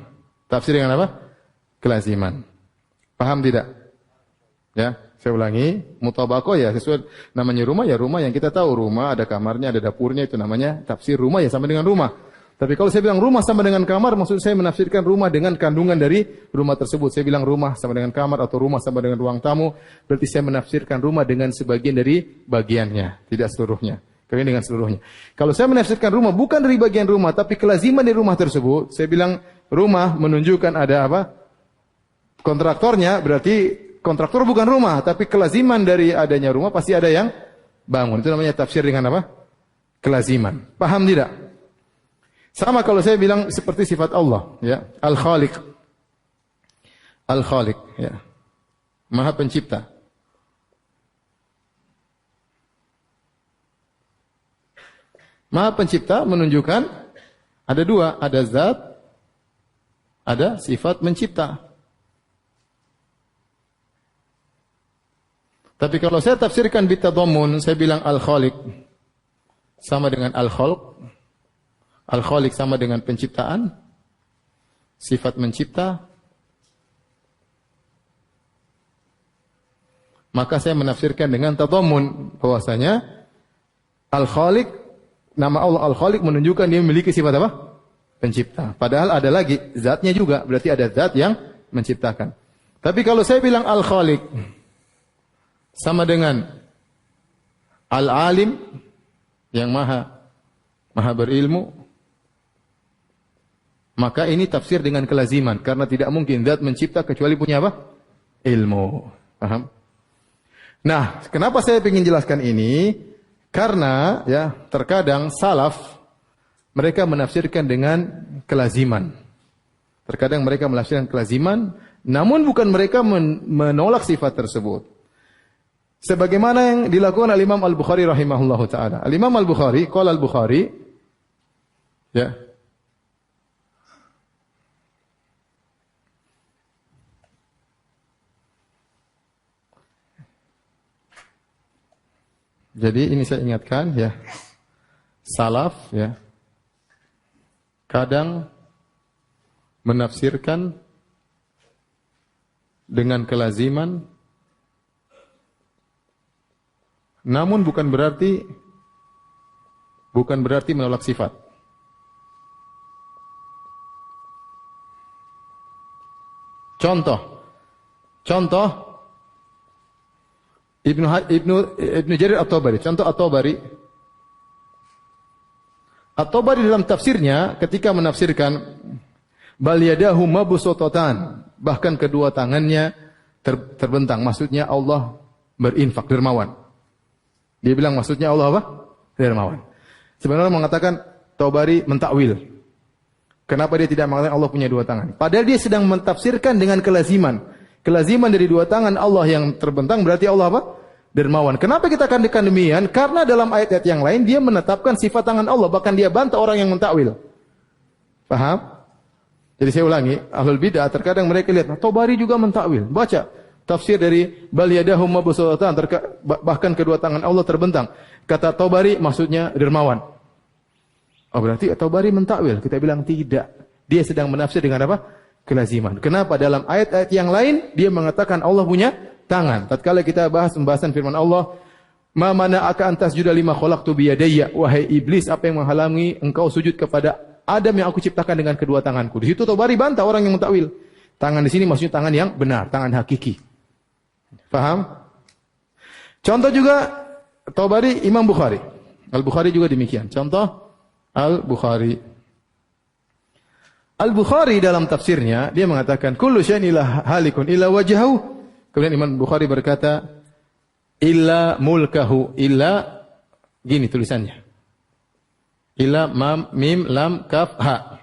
Tafsir dengan apa? Kelaziman. Paham tidak? Ya, saya ulangi, mutabaqah ya sesuai namanya rumah ya rumah yang kita tahu, rumah ada kamarnya, ada dapurnya, itu namanya tafsir rumah ya sama dengan rumah. Tapi kalau saya bilang rumah sama dengan kamar, maksud saya menafsirkan rumah dengan kandungan dari rumah tersebut. Saya bilang rumah sama dengan kamar atau rumah sama dengan ruang tamu, berarti saya menafsirkan rumah dengan sebagian dari bagiannya, tidak seluruhnya. Kalian dengan seluruhnya. Kalau saya menafsirkan rumah bukan dari bagian rumah, tapi kelaziman dari rumah tersebut, saya bilang rumah menunjukkan ada apa? Kontraktornya, berarti kontraktor bukan rumah, tapi kelaziman dari adanya rumah pasti ada yang bangun. Itu namanya tafsir dengan apa? Kelaziman. Paham tidak? Sama kalau saya bilang seperti sifat Allah, ya, Al-Khaliq. Al-Khaliq, ya. Maha Pencipta. Maha Pencipta menunjukkan ada dua, ada zat, ada sifat mencipta. Tapi kalau saya tafsirkan bitadammun, saya bilang Al-Khaliq sama dengan Al-Khalq. Al-Khaliq sama dengan penciptaan, sifat mencipta. Maka saya menafsirkan dengan tadammun bahwasanya Al-Khaliq, nama Allah Al-Khaliq menunjukkan dia memiliki sifat apa? Pencipta. Padahal ada lagi zatnya juga, berarti ada zat yang menciptakan. Tapi kalau saya bilang Al-Khaliq sama dengan Al-Alim yang maha berilmu, maka ini tafsir dengan kelaziman karena tidak mungkin zat mencipta kecuali punya apa? Ilmu. Paham? Nah, kenapa saya ingin jelaskan ini? Karena ya, terkadang salaf mereka menafsirkan dengan kelaziman. Terkadang mereka menafsirkan kelaziman, namun bukan mereka menolak sifat tersebut. Sebagaimana yang dilakukan oleh Imam Al-Bukhari rahimahullahu taala. Al-Imam Al-Bukhari, qala Al-Bukhari, ya. Jadi ini saya ingatkan ya. Salaf ya. Kadang menafsirkan dengan kelaziman, namun bukan berarti menolak sifat. Contoh Ibnu Jarir At-Tabari. Contoh At-Tabari. At-Tabari dalam tafsirnya ketika menafsirkan bal yadahu mabsutatan, bahkan kedua tangannya terbentang, maksudnya Allah berinfak, dermawan. Dia bilang maksudnya Allah apa? Dermawan. Sebenarnya mengatakan Tabari mentakwil. Kenapa dia tidak mengatakan Allah punya dua tangan? Padahal dia sedang mentafsirkan dengan kelaziman. Kelaziman dari dua tangan Allah yang terbentang berarti Allah apa? Dermawan. Kenapa kita katakan demikian? Karena dalam ayat-ayat yang lain dia menetapkan sifat tangan Allah, bahkan dia bantah orang yang mentakwil. Paham? Jadi saya ulangi, ahlul bidah terkadang mereka lihat, Tabari juga mentakwil. Baca tafsir dari bal yadahu mabsuutatan, bahkan kedua tangan Allah terbentang. Kata Tabari maksudnya dermawan. Oh berarti Tabari mentakwil. Kita bilang tidak. Dia sedang menafsir dengan apa? Kelaziman. Kenapa? Dalam ayat-ayat yang lain dia mengatakan Allah punya tangan. Tatkala kita bahas pembahasan firman Allah, "Ma mana'aka an tasjuda lima khalaqtu bi yadayya?" Wahai iblis, apa yang menghalangi engkau sujud kepada Adam yang aku ciptakan dengan kedua tanganku? Di situ Tabari bantah orang yang mentakwil. Tangan di sini maksudnya tangan yang benar, tangan hakiki. Paham? Contoh juga Tabari Imam Bukhari. Al-Bukhari juga demikian. Contoh Al-Bukhari. Al-Bukhari dalam tafsirnya dia mengatakan kullu syai'in illa halikun illa wajhahu. Kemudian Imam Bukhari berkata illa mulkahu, illa gini tulisannya. Illa mim lam kaf ha.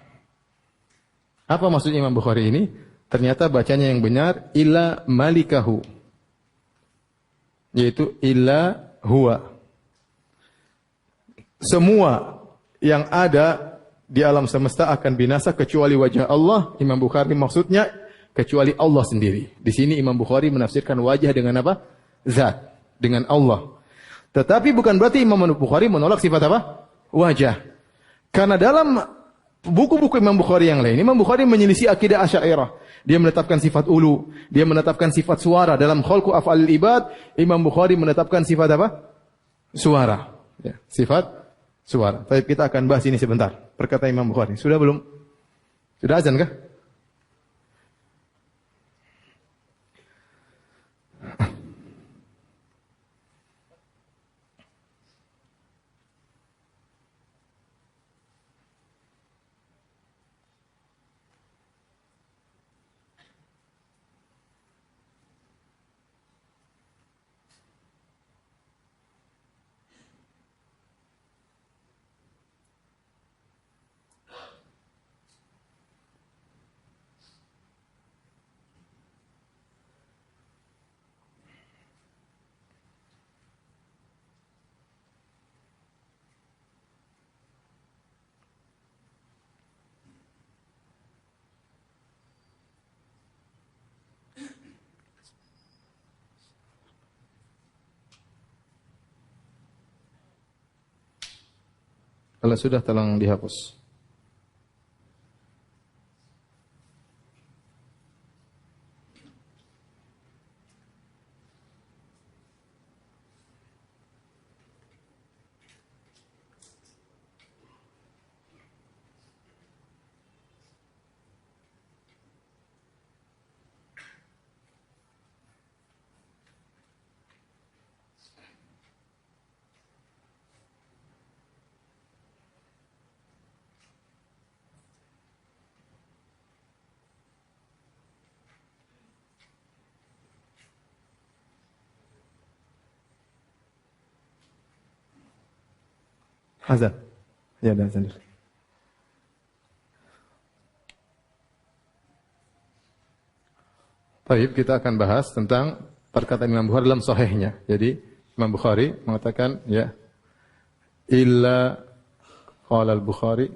Apa maksudnya Imam Bukhari ini? Ternyata bacanya yang benar illa malikahu. Yaitu illa huwa. Semua yang ada di alam semesta akan binasa kecuali wajah Allah. Imam Bukhari maksudnya kecuali Allah sendiri. Di sini Imam Bukhari menafsirkan wajah dengan apa? Zat, dengan Allah. Tetapi bukan berarti Imam Bukhari menolak sifat apa? Wajah. Karena dalam buku-buku Imam Bukhari yang lain, Imam Bukhari menyelisih akidah Asy'ariyah. Dia menetapkan sifat ulu, dia menetapkan sifat suara. Dalam khalqu af'alil ibad, Imam Bukhari menetapkan sifat apa? Suara. Ya, sifat suara. Tapi kita akan bahas ini sebentar. Perkataan Imam Bukhari. Sudah belum? Sudah azan kah? Kalau sudah tolong dihapus. Azan. Ya, ada azan. Baik, kita akan bahas tentang perkataan Imam Bukhari dalam sahihnya. Jadi, Imam Bukhari mengatakan, ya, illa qala al-Bukhari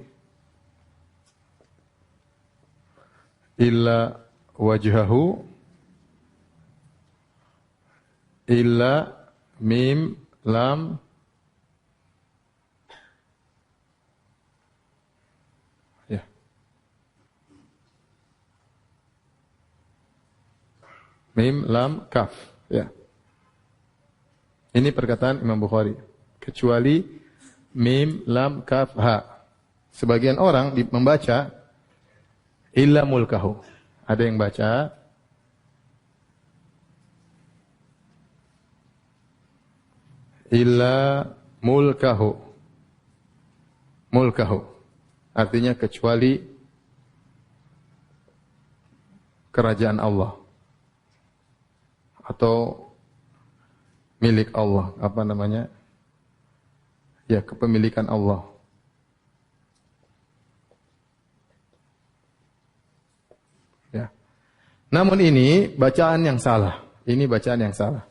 illa wajhahu illa mim lam ya mim lam kaf ya. Ini perkataan Imam Bukhari kecuali mim lam kaf ha. Sebagian orang membaca illa mulkahu. Ada yang baca illa mulkahu. Mulkahu artinya kecuali kerajaan Allah atau milik Allah, apa namanya? Ya, kepemilikan Allah. Namun ini bacaan yang salah. Ini bacaan yang salah.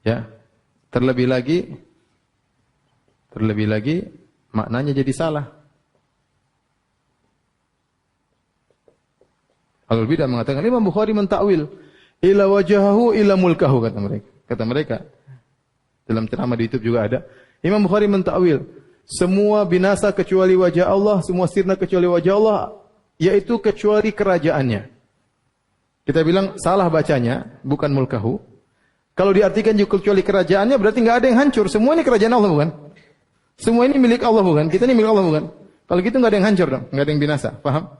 Ya. Terlebih lagi maknanya jadi salah. Al-Bidah mengatakan Imam Bukhari mentakwil ila wajahahu ila mulkahu kata mereka. Kata mereka dalam ceramah di YouTube juga ada. Imam Bukhari mentakwil semua binasa kecuali wajah Allah, semua sirna kecuali wajah Allah, yaitu kecuali kerajaannya. Kita bilang salah bacanya, bukan mulkahu. Kalau diartikan juga kecuali kerajaannya berarti enggak ada yang hancur. Semua ini kerajaan Allah bukan? Semua ini milik Allah bukan? Kita ini milik Allah bukan? Kalau gitu enggak ada yang hancur dong, enggak ada yang binasa. Paham?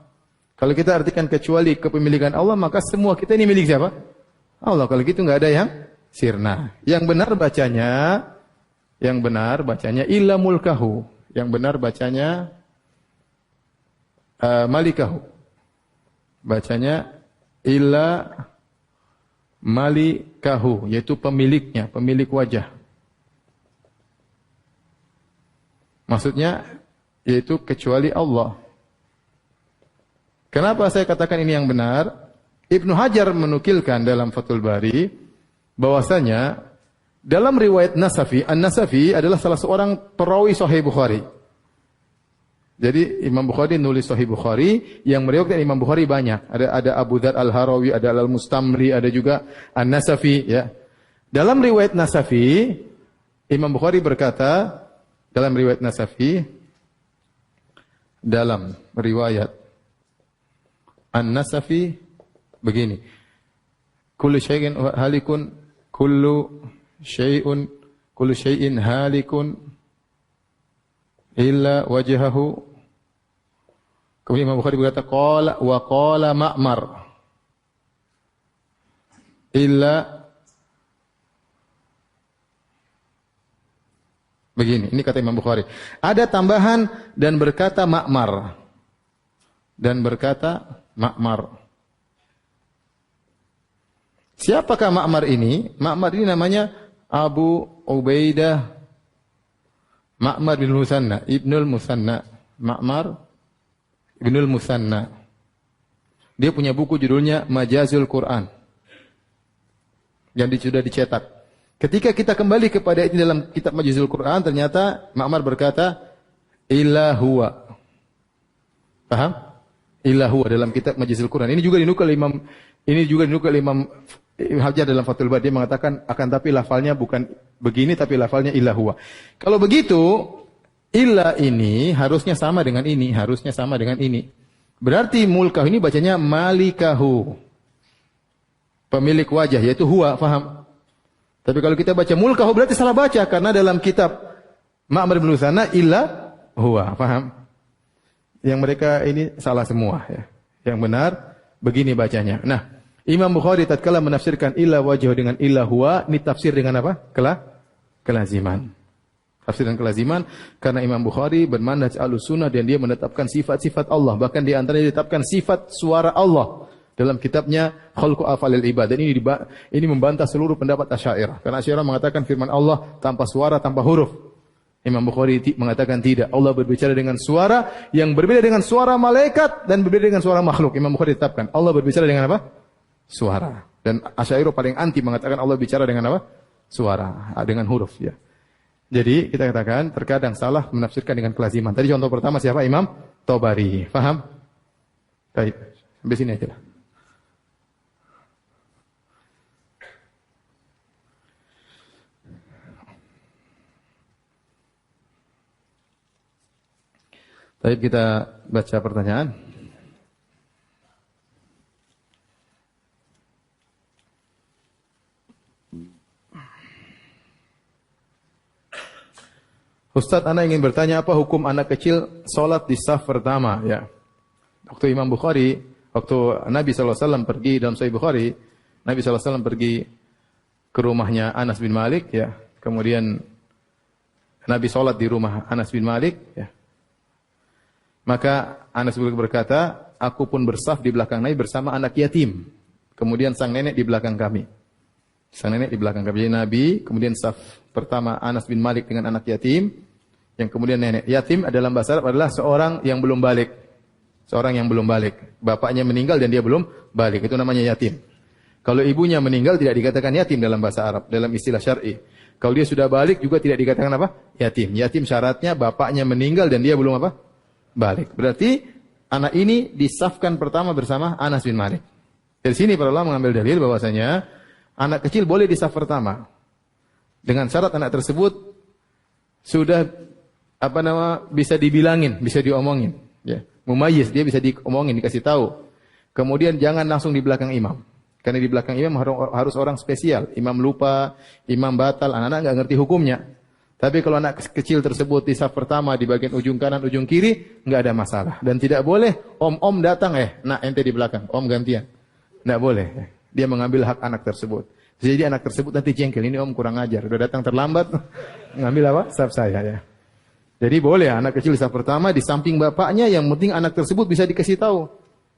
Kalau kita artikan kecuali kepemilikan Allah, maka semua kita ini milik siapa? Allah. Kalau gitu enggak ada yang sirna. Yang benar bacanya illa mulkahu. Yang benar bacanya malikahu. Bacanya illa malikahu, yaitu pemiliknya, pemilik wajah. Maksudnya yaitu kecuali Allah. Kenapa saya katakan ini yang benar? Ibnu Hajar menukilkan dalam Fathul Bari bahwasanya dalam riwayat Nasafi, An-Nasafi adalah salah seorang perawi Sahih Bukhari. Jadi Imam Bukhari nulis Sahih Bukhari, yang meriwayatkan Imam Bukhari banyak. Ada Abu Dzar Al-Harawi, ada Al-Mustamri, ada juga An-Nasafi ya. Dalam riwayat Nasafi, Imam Bukhari berkata dalam riwayat Nasafi, dalam riwayat An-Nasafi begini. Kullu syai'in halikun, kullu syai'in halikun illa wajhahu. Kemudian Imam Bukhari berkata qala wa qala Ma'mar illa begini. Ini kata Imam Bukhari. Ada tambahan dan berkata Ma'mar. Siapakah Ma'mar ini? Ma'mar ini namanya Abu Ubaidah Ma'mar bin Musanna, Ibnul Musanna. Ma'mar Ibnul Musanna. Dia punya buku judulnya Majazul Quran, yang sudah dicetak. Ketika kita kembali kepada ini dalam kitab Majazul Quran, ternyata Ma'mar berkata illa huwa. Paham? Illa huwa dalam kitab Majazul Quran. Ini juga dinukil Imam Hajar dalam Fathul Bari. Dia mengatakan akan tapi lafalnya bukan begini, tapi lafalnya illa huwa. Kalau begitu, illa ini harusnya sama dengan ini, Berarti mulkahu ini bacanya malikahu. Pemilik wajah, yaitu huwa, faham? Tapi kalau kita baca mulkahu berarti salah baca, karena dalam kitab Ma'mar bin Musanna illa huwa, faham? Yang mereka ini salah semua ya. Yang benar begini bacanya. Nah, Imam Bukhari tatkala menafsirkan illa wajhu dengan illa huwa, ini tafsir dengan apa? Kelaziman. Tafsir dan kelaziman, karena Imam Bukhari bermanhaj Ahlussunnah dan dia menetapkan sifat-sifat Allah, bahkan di antaranya ditetapkan sifat suara Allah dalam kitabnya Khalqu Af'alil Ibad. Dan ini membantah seluruh pendapat Asy'ariyah. Karena Asy'ariyah mengatakan firman Allah tanpa suara, tanpa huruf. Imam Bukhari mengatakan tidak. Allah berbicara dengan suara yang berbeda dengan suara malaikat dan berbeda dengan suara makhluk. Imam Bukhari tetapkan Allah berbicara dengan apa? Suara. Dan Asy'ariyah paling anti mengatakan Allah bicara dengan apa? Suara, dengan huruf ya. Jadi kita katakan terkadang salah menafsirkan dengan kelaziman. Tadi contoh pertama siapa? Imam Tabari. Faham? Baik. Sampai sini aja lah. Baik, kita baca pertanyaan. Ustadz, ana ingin bertanya apa hukum anak kecil sholat di saf pertama? Ya. Waktu Imam Bukhari, waktu Nabi SAW pergi dalam Sahih Bukhari, Nabi SAW pergi ke rumahnya Anas bin Malik, ya. Kemudian Nabi sholat di rumah Anas bin Malik, ya. Maka Anas bin Malik berkata, aku pun bersaf di belakang Nabi bersama anak yatim. Kemudian sang nenek di belakang kami. Sang nenek di belakang kami. Jadi Nabi, kemudian saf pertama Anas bin Malik dengan anak yatim. yang kemudian nenek. Yatim dalam bahasa Arab adalah seorang yang belum balik. Seorang yang belum balik. Bapaknya meninggal dan dia belum balik. Itu namanya yatim. Kalau ibunya meninggal tidak dikatakan yatim dalam bahasa Arab, dalam istilah syar'i. Kalau dia sudah balik juga tidak dikatakan apa? Yatim. Yatim syaratnya bapaknya meninggal dan dia belum apa? Balik. Berarti anak ini disafkan pertama bersama Anas bin Malik. Dari sini para ulama mengambil dalil bahwasanya anak kecil boleh di saf pertama. Dengan syarat anak tersebut sudah bisa dibilangin, bisa diomongin, ya. Mumayyiz, dia bisa diomongin, dikasih tahu. Kemudian jangan langsung di belakang imam. Karena di belakang imam harus orang spesial. Imam lupa, imam batal, anak-anak enggak ngerti hukumnya. Tapi kalau anak kecil tersebut di saf pertama di bagian ujung kanan, ujung kiri, enggak ada masalah. Dan tidak boleh om datang, nak ente di belakang, om gantian. Enggak boleh. Dia mengambil hak anak tersebut. Jadi anak tersebut nanti jengkel, ini om kurang ajar, udah datang terlambat, ngambil apa? Saf saya, ya. Jadi boleh anak kecil di saf pertama di samping bapaknya, yang penting anak tersebut bisa dikasih tahu.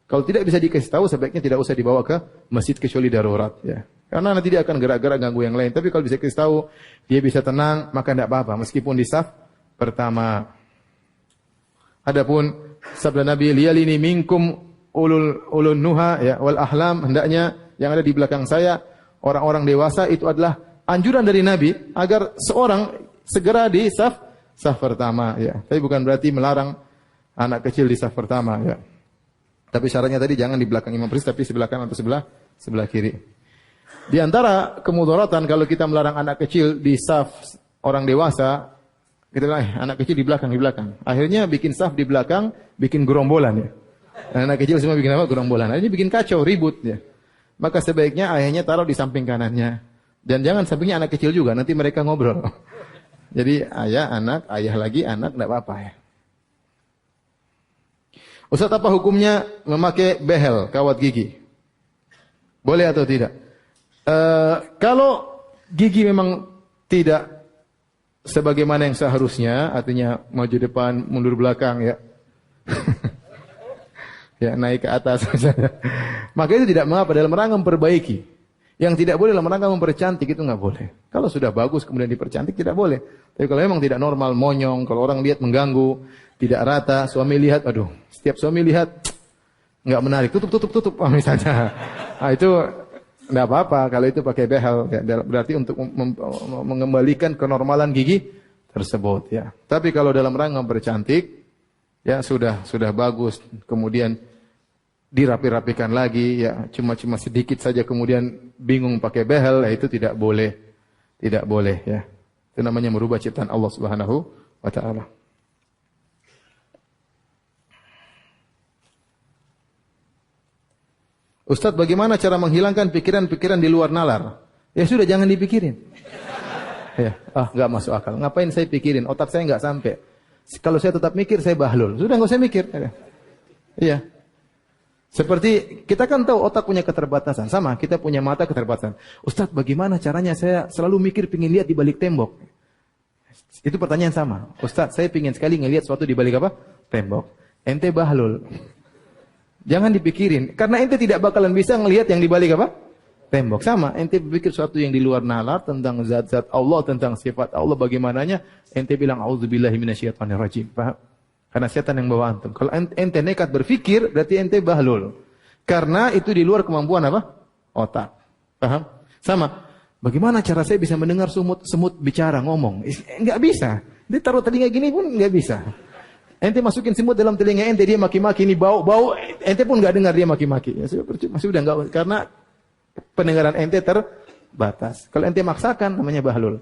Kalau tidak bisa dikasih tahu, sebaiknya tidak usah dibawa ke masjid kecuali darurat, ya. Karena nanti dia akan gerak-gerak ganggu yang lain. Tapi kalau bisa dikasih tahu, dia bisa tenang, maka tidak apa-apa meskipun di saf pertama. Adapun sabda Nabi, liyalini minkum ulun nuha, ya, wal ahlam, hendaknya yang ada di belakang saya orang-orang dewasa. Itu adalah anjuran dari Nabi agar seorang segera di saf pertama, ya. Tapi bukan berarti melarang anak kecil di saf pertama, ya. Tapi syaratnya tadi jangan di belakang imam persis, tapi sebelah kanan atau sebelah kiri. Di antara kemudaratan kalau kita melarang anak kecil di saf orang dewasa, kita bilang anak kecil di belakang. Akhirnya bikin saf di belakang, bikin gerombolan, ya. Anak kecil semua bikin apa? Gerombolan. Akhirnya bikin kacau, ribut, ya. Maka sebaiknya ayahnya taruh di samping kanannya. Dan jangan sampingnya anak kecil juga, nanti mereka ngobrol. Jadi ayah, anak, ayah lagi, anak, tidak apa-apa, ya. Ustaz, apa hukumnya memakai behel, kawat gigi? Boleh atau tidak? Kalau gigi memang tidak sebagaimana yang seharusnya, artinya maju depan, mundur belakang, ya. Ya, naik ke atas misalnya. Maka itu tidak mengapa dalam rangka memperbaiki. Yang tidak boleh dalam rangka mempercantik itu nggak boleh. Kalau sudah bagus kemudian dipercantik tidak boleh. Tapi kalau memang tidak normal, monyong, kalau orang lihat mengganggu, tidak rata, suami lihat, aduh, setiap suami lihat nggak menarik, tutup misalnya. Nah, itu nggak apa-apa kalau itu pakai behel, ya, berarti untuk mengembalikan kenormalan gigi tersebut, ya. Tapi kalau dalam rangka mempercantik, ya sudah bagus, kemudian dirapi-rapikan lagi, ya cuma sedikit saja kemudian bingung pakai behel, ya, itu tidak boleh, ya. Itu namanya merubah ciptaan Allah Subhanahu wa taala. Ustaz, bagaimana cara menghilangkan pikiran-pikiran di luar nalar? Ya sudah, jangan dipikirin. Ya, enggak masuk akal. Ngapain saya pikirin? Otak saya enggak sampai. Kalau saya tetap mikir, saya bahlul. Sudah, enggak usah mikir. Iya. Seperti kita kan tahu otak punya keterbatasan. Sama, kita punya mata keterbatasan. Ustaz, bagaimana caranya saya selalu mikir pingin lihat di balik tembok? Itu pertanyaan sama. Ustaz, saya pingin sekali ngelihat sesuatu di balik apa? Tembok. Ente bahlul. Jangan dipikirin. Karena ente tidak bakalan bisa ngelihat yang di balik apa? Tembok. Sama, ente berpikir sesuatu yang di luar nalar tentang zat-zat Allah, tentang sifat Allah bagaimananya, ente bilang auzubillahi minasyaitonirrajim. Paham? Karena setan yang bawa antum. Kalau ente nekat berpikir, berarti ente bahlul. Karena itu di luar kemampuan apa? Otak. Paham? Sama. Bagaimana cara saya bisa mendengar semut bicara, ngomong? Enggak bisa. Dia taruh telinga gini pun enggak bisa. Ente masukin semut dalam telinga ente, dia maki-maki, ini bau, ente pun enggak dengar dia maki-maki. Ya sudah enggak, karena pendengaran ente terbatas. Kalau ente maksakan, namanya bahlul.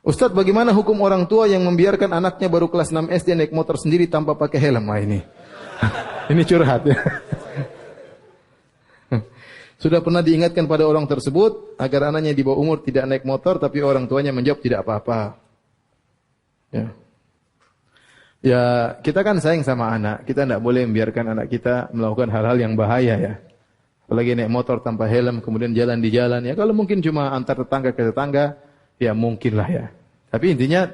Ustaz, bagaimana hukum orang tua yang membiarkan anaknya baru kelas 6 SD naik motor sendiri tanpa pakai helm? Wah, ini. Ini curhat, ya. Sudah pernah diingatkan pada orang tersebut agar anaknya di bawah umur tidak naik motor, tapi orang tuanya menjawab tidak apa-apa. Ya, kita kan sayang sama anak. Kita tidak boleh membiarkan anak kita melakukan hal-hal yang bahaya, ya. Apalagi naik motor tanpa helm, kemudian jalan di jalan. Ya, kalau mungkin cuma antar tetangga ke tetangga, ya mungkinlah, ya. Tapi intinya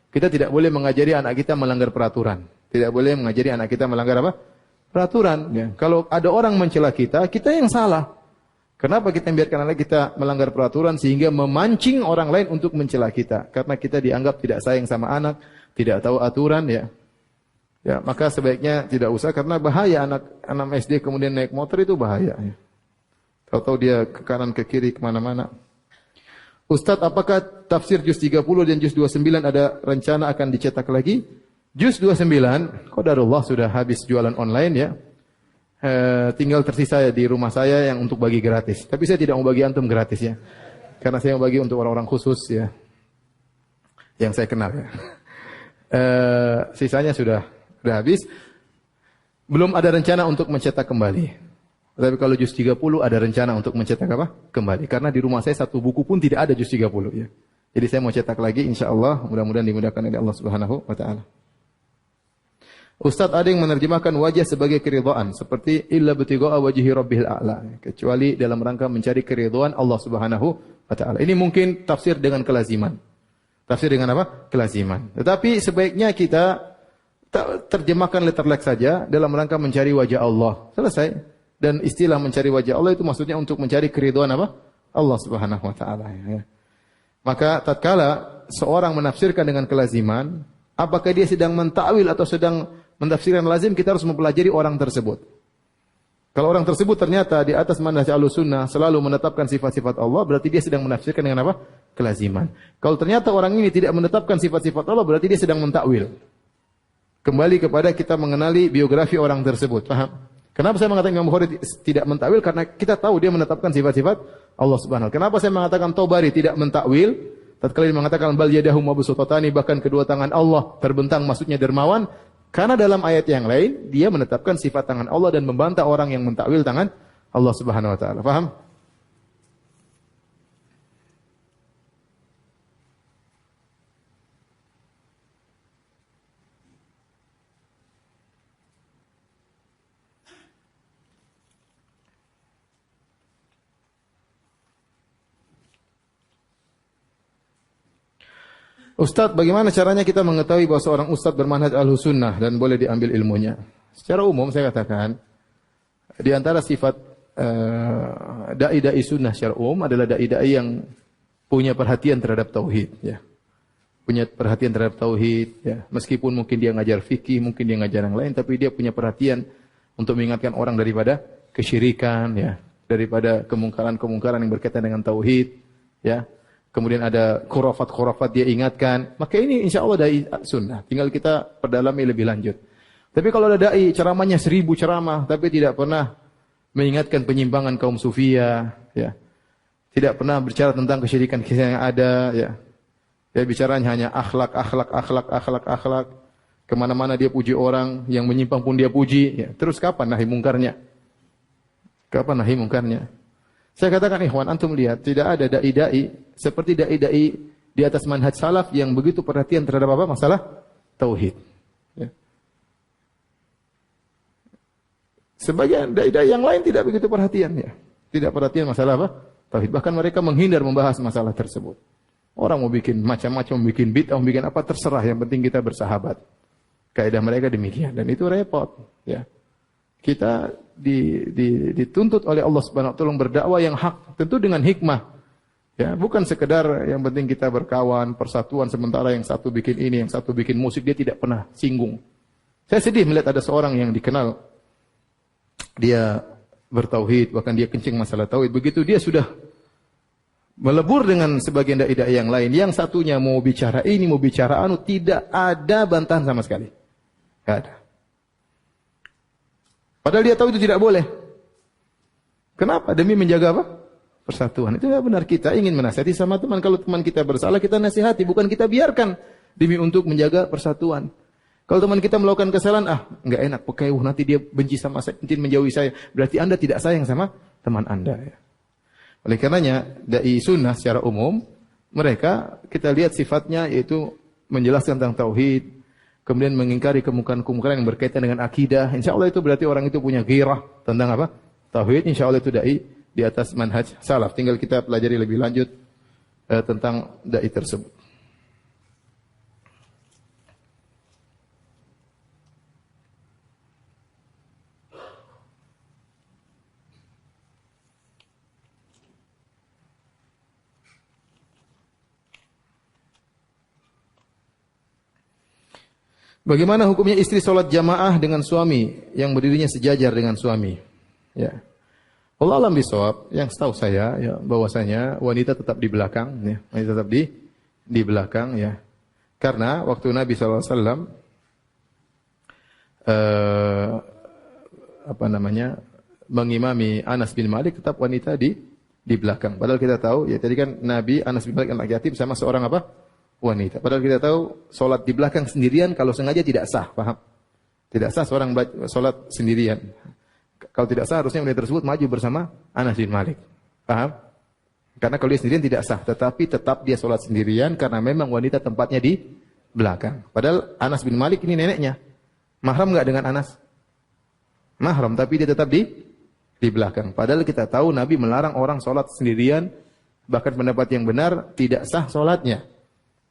kita tidak boleh mengajari anak kita melanggar peraturan. Tidak boleh mengajari anak kita melanggar apa? Peraturan. Ya. Kalau ada orang mencela kita, kita yang salah. Kenapa kita biarkan anak kita melanggar peraturan sehingga memancing orang lain untuk mencela kita? Karena kita dianggap tidak sayang sama anak, tidak tahu aturan ya. Ya, maka sebaiknya tidak usah karena bahaya anak SD kemudian naik motor itu bahaya ya. Tahu-tahu dia ke kanan ke kiri kemana-mana. Ustadz, apakah tafsir juz 30 dan juz 29 ada rencana akan dicetak lagi? Juz 29, qadarullah sudah habis jualan online ya. Tinggal tersisa di rumah saya yang untuk bagi gratis. Tapi saya tidak mau bagi antum gratis ya. Karena saya mau bagi untuk orang-orang khusus ya. Yang saya kenal ya. Sisanya sudah habis. Belum ada rencana untuk mencetak kembali. Tapi kalau juz 30 ada rencana untuk mencetak apa? Kembali. Karena di rumah saya satu buku pun tidak ada juz 30 ya. Jadi saya mau cetak lagi insyaallah, mudah-mudahan dimudahkan oleh Allah Subhanahu wa taala. Ustaz, ada yang menerjemahkan wajah sebagai keridhaan seperti illa btigha'a wajhi rabbil a'la, kecuali dalam rangka mencari keridhaan Allah Subhanahu wa taala. Ini mungkin tafsir dengan kelaziman. Tafsir dengan apa? Kelaziman. Tetapi sebaiknya kita terjemahkan letterlek saja dalam rangka mencari wajah Allah. Selesai. Dan istilah mencari wajah Allah itu maksudnya untuk mencari keridhaan apa? Allah Subhanahu wa taala ya. Maka tatkala seorang menafsirkan dengan kelaziman, apakah dia sedang mentakwil atau sedang mentafsirkan lazim, kita harus mempelajari orang tersebut. Kalau orang tersebut ternyata di atas manhaj Ahlussunnah selalu menetapkan sifat-sifat Allah, berarti dia sedang menafsirkan dengan apa? Kelaziman. Kalau ternyata orang ini tidak menetapkan sifat-sifat Allah, berarti dia sedang mentakwil. Kembali kepada kita mengenali biografi orang tersebut. Paham? Kenapa saya mengatakan Imam Bukhari tidak mentakwil? Karena kita tahu dia menetapkan sifat-sifat Allah Subhanahu. Kenapa saya mengatakan Tabari tidak mentakwil? Tatkala dia mengatakan bal yadahu mabsutatani, bahkan kedua tangan Allah terbentang, maksudnya dermawan. Karena dalam ayat yang lain dia menetapkan sifat tangan Allah dan membantah orang yang mentakwil tangan Allah Subhanahu wa taala. Paham? Ustadz, bagaimana caranya kita mengetahui bahwa seorang ustadz bermanhaj Ahlussunnah dan boleh diambil ilmunya? Secara umum saya katakan, di antara sifat dai-dai sunnah secara umum adalah dai-dai yang punya perhatian terhadap tauhid, ya. Punya perhatian terhadap tauhid, ya. Meskipun mungkin dia ngajar fikih, mungkin dia ngajar yang lain, tapi dia punya perhatian untuk mengingatkan orang daripada kesyirikan, ya, daripada kemungkaran-kemungkaran yang berkaitan dengan tauhid, ya. Kemudian ada khurafat-khurafat dia ingatkan. Maka ini insya Allah dai sunnah. Tinggal kita perdalami lebih lanjut. Tapi kalau ada dai ceramahnya 1000 ceramah, tapi tidak pernah mengingatkan penyimpangan kaum sufia, ya, tidak pernah bicara tentang kesyirikan yang ada, ya, ya bicaranya hanya akhlak. Kemana-mana dia puji orang, yang menyimpang pun dia puji. Ya. Terus kapan nahi mungkarnya? Kapan nahi mungkarnya? Saya katakan ikhwan, antum lihat, tidak ada dai-dai seperti dai-dai di atas manhaj salaf yang begitu perhatian terhadap apa? Masalah tauhid. Ya. Sebagian dai-dai yang lain tidak begitu perhatian, ya. Tidak perhatian masalah apa? Tauhid. Bahkan mereka menghindar membahas masalah tersebut. Orang mau bikin macam-macam, mau bikin bid'ah, mau bikin apa, terserah, yang penting kita bersahabat. Kaidah mereka demikian, dan itu repot, ya. Kita dituntut oleh Allah Subhanahu wa taala berdakwah yang hak, tentu dengan hikmah. Ya, bukan sekedar yang penting kita berkawan, persatuan, sementara yang satu bikin ini, yang satu bikin musik, dia tidak pernah singgung. Saya sedih melihat ada seorang yang dikenal dia bertauhid, bahkan dia kencing masalah tauhid. Begitu dia sudah melebur dengan sebagian dai-dai yang lain, yang satunya mau bicara ini, mau bicara anu, tidak ada bantahan sama sekali. Tidak ada. Padahal dia tahu itu tidak boleh. Kenapa? Demi menjaga apa? Persatuan. Itu tidak benar. Kita ingin menasihati sama teman. Kalau teman kita bersalah, kita nasihati. Bukan kita biarkan. Demi untuk menjaga persatuan. Kalau teman kita melakukan kesalahan, enggak enak. Pakai, nanti dia benci sama saya, nanti menjauhi saya. Berarti Anda tidak sayang sama teman Anda. Ya. Oleh karenanya, dai sunnah secara umum, mereka kita lihat sifatnya yaitu menjelaskan tentang tauhid, kemudian mengingkari kemungkaran-kemungkaran yang berkaitan dengan akidah. Insya Allah itu berarti orang itu punya ghirah tentang apa? Tauhid. Insya Allah itu dai di atas manhaj salaf. Tinggal kita pelajari lebih lanjut tentang dai tersebut. Bagaimana hukumnya istri sholat jamaah dengan suami yang berdirinya sejajar dengan suami? Ya. Allah alam bisawab, yang setahu saya ya bahwasanya wanita tetap di belakang ya, wanita tetap di belakang ya. Karena waktu Nabi SAW mengimami Anas bin Malik, tetap wanita di belakang. Padahal kita tahu ya tadi kan Nabi Anas bin Malik anak yatim sama seorang apa? Wanita. Padahal kita tahu solat di belakang sendirian kalau sengaja tidak sah, paham? Tidak sah seorang solat sendirian. Kalau tidak sah harusnya wanita tersebut maju bersama Anas bin Malik. Paham? Karena kalau dia sendirian tidak sah, tetapi tetap dia solat sendirian karena memang wanita tempatnya di belakang. Padahal Anas bin Malik ini neneknya. Mahram enggak dengan Anas? Mahram, tapi dia tetap di belakang. Padahal kita tahu Nabi melarang orang solat sendirian, bahkan pendapat yang benar tidak sah solatnya.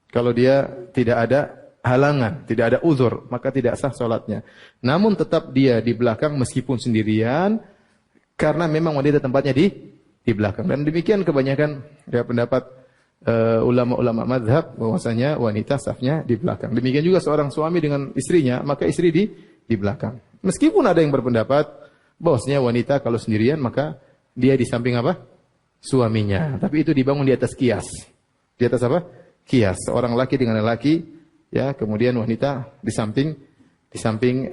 Kalau dia tidak ada halangan, tidak ada uzur, maka tidak sah solatnya. Namun tetap dia di belakang meskipun sendirian, karena memang wanita tempatnya di belakang. Dan demikian kebanyakan ya, pendapat ulama-ulama madhab, bahwasanya wanita safnya di belakang. Demikian juga seorang suami dengan istrinya, maka istri di belakang. Meskipun ada yang berpendapat, bahwasanya wanita kalau sendirian, maka dia di samping apa? Suaminya. Tapi itu dibangun di atas kias. Di atas apa? Kias, seorang laki dengan laki, ya, kemudian wanita di samping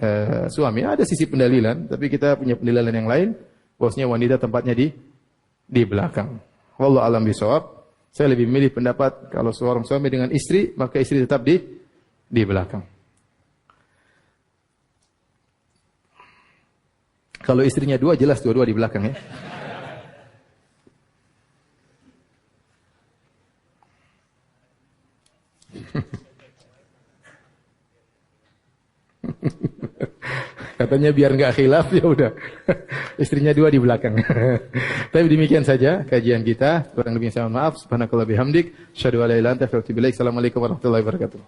suami. Ada sisi pendalilan, tapi kita punya pendalilan yang lain, bahwasanya wanita tempatnya di belakang. Wallahu a'lam bishawab. Saya lebih memilih pendapat kalau seorang suami dengan istri, maka istri tetap di belakang. Kalau istrinya dua, jelas dua-dua di belakang ya. Katanya biar enggak khilaf, ya udah. Istrinya dua di belakang. Tapi demikian saja kajian kita. Kurang lebih saya mohon maaf. Subhanakallah bihamdik. Asyhadu an la ilaha illa anta astaghfiruka wa atubu ilaik. Assalamualaikum warahmatullahi wabarakatuh.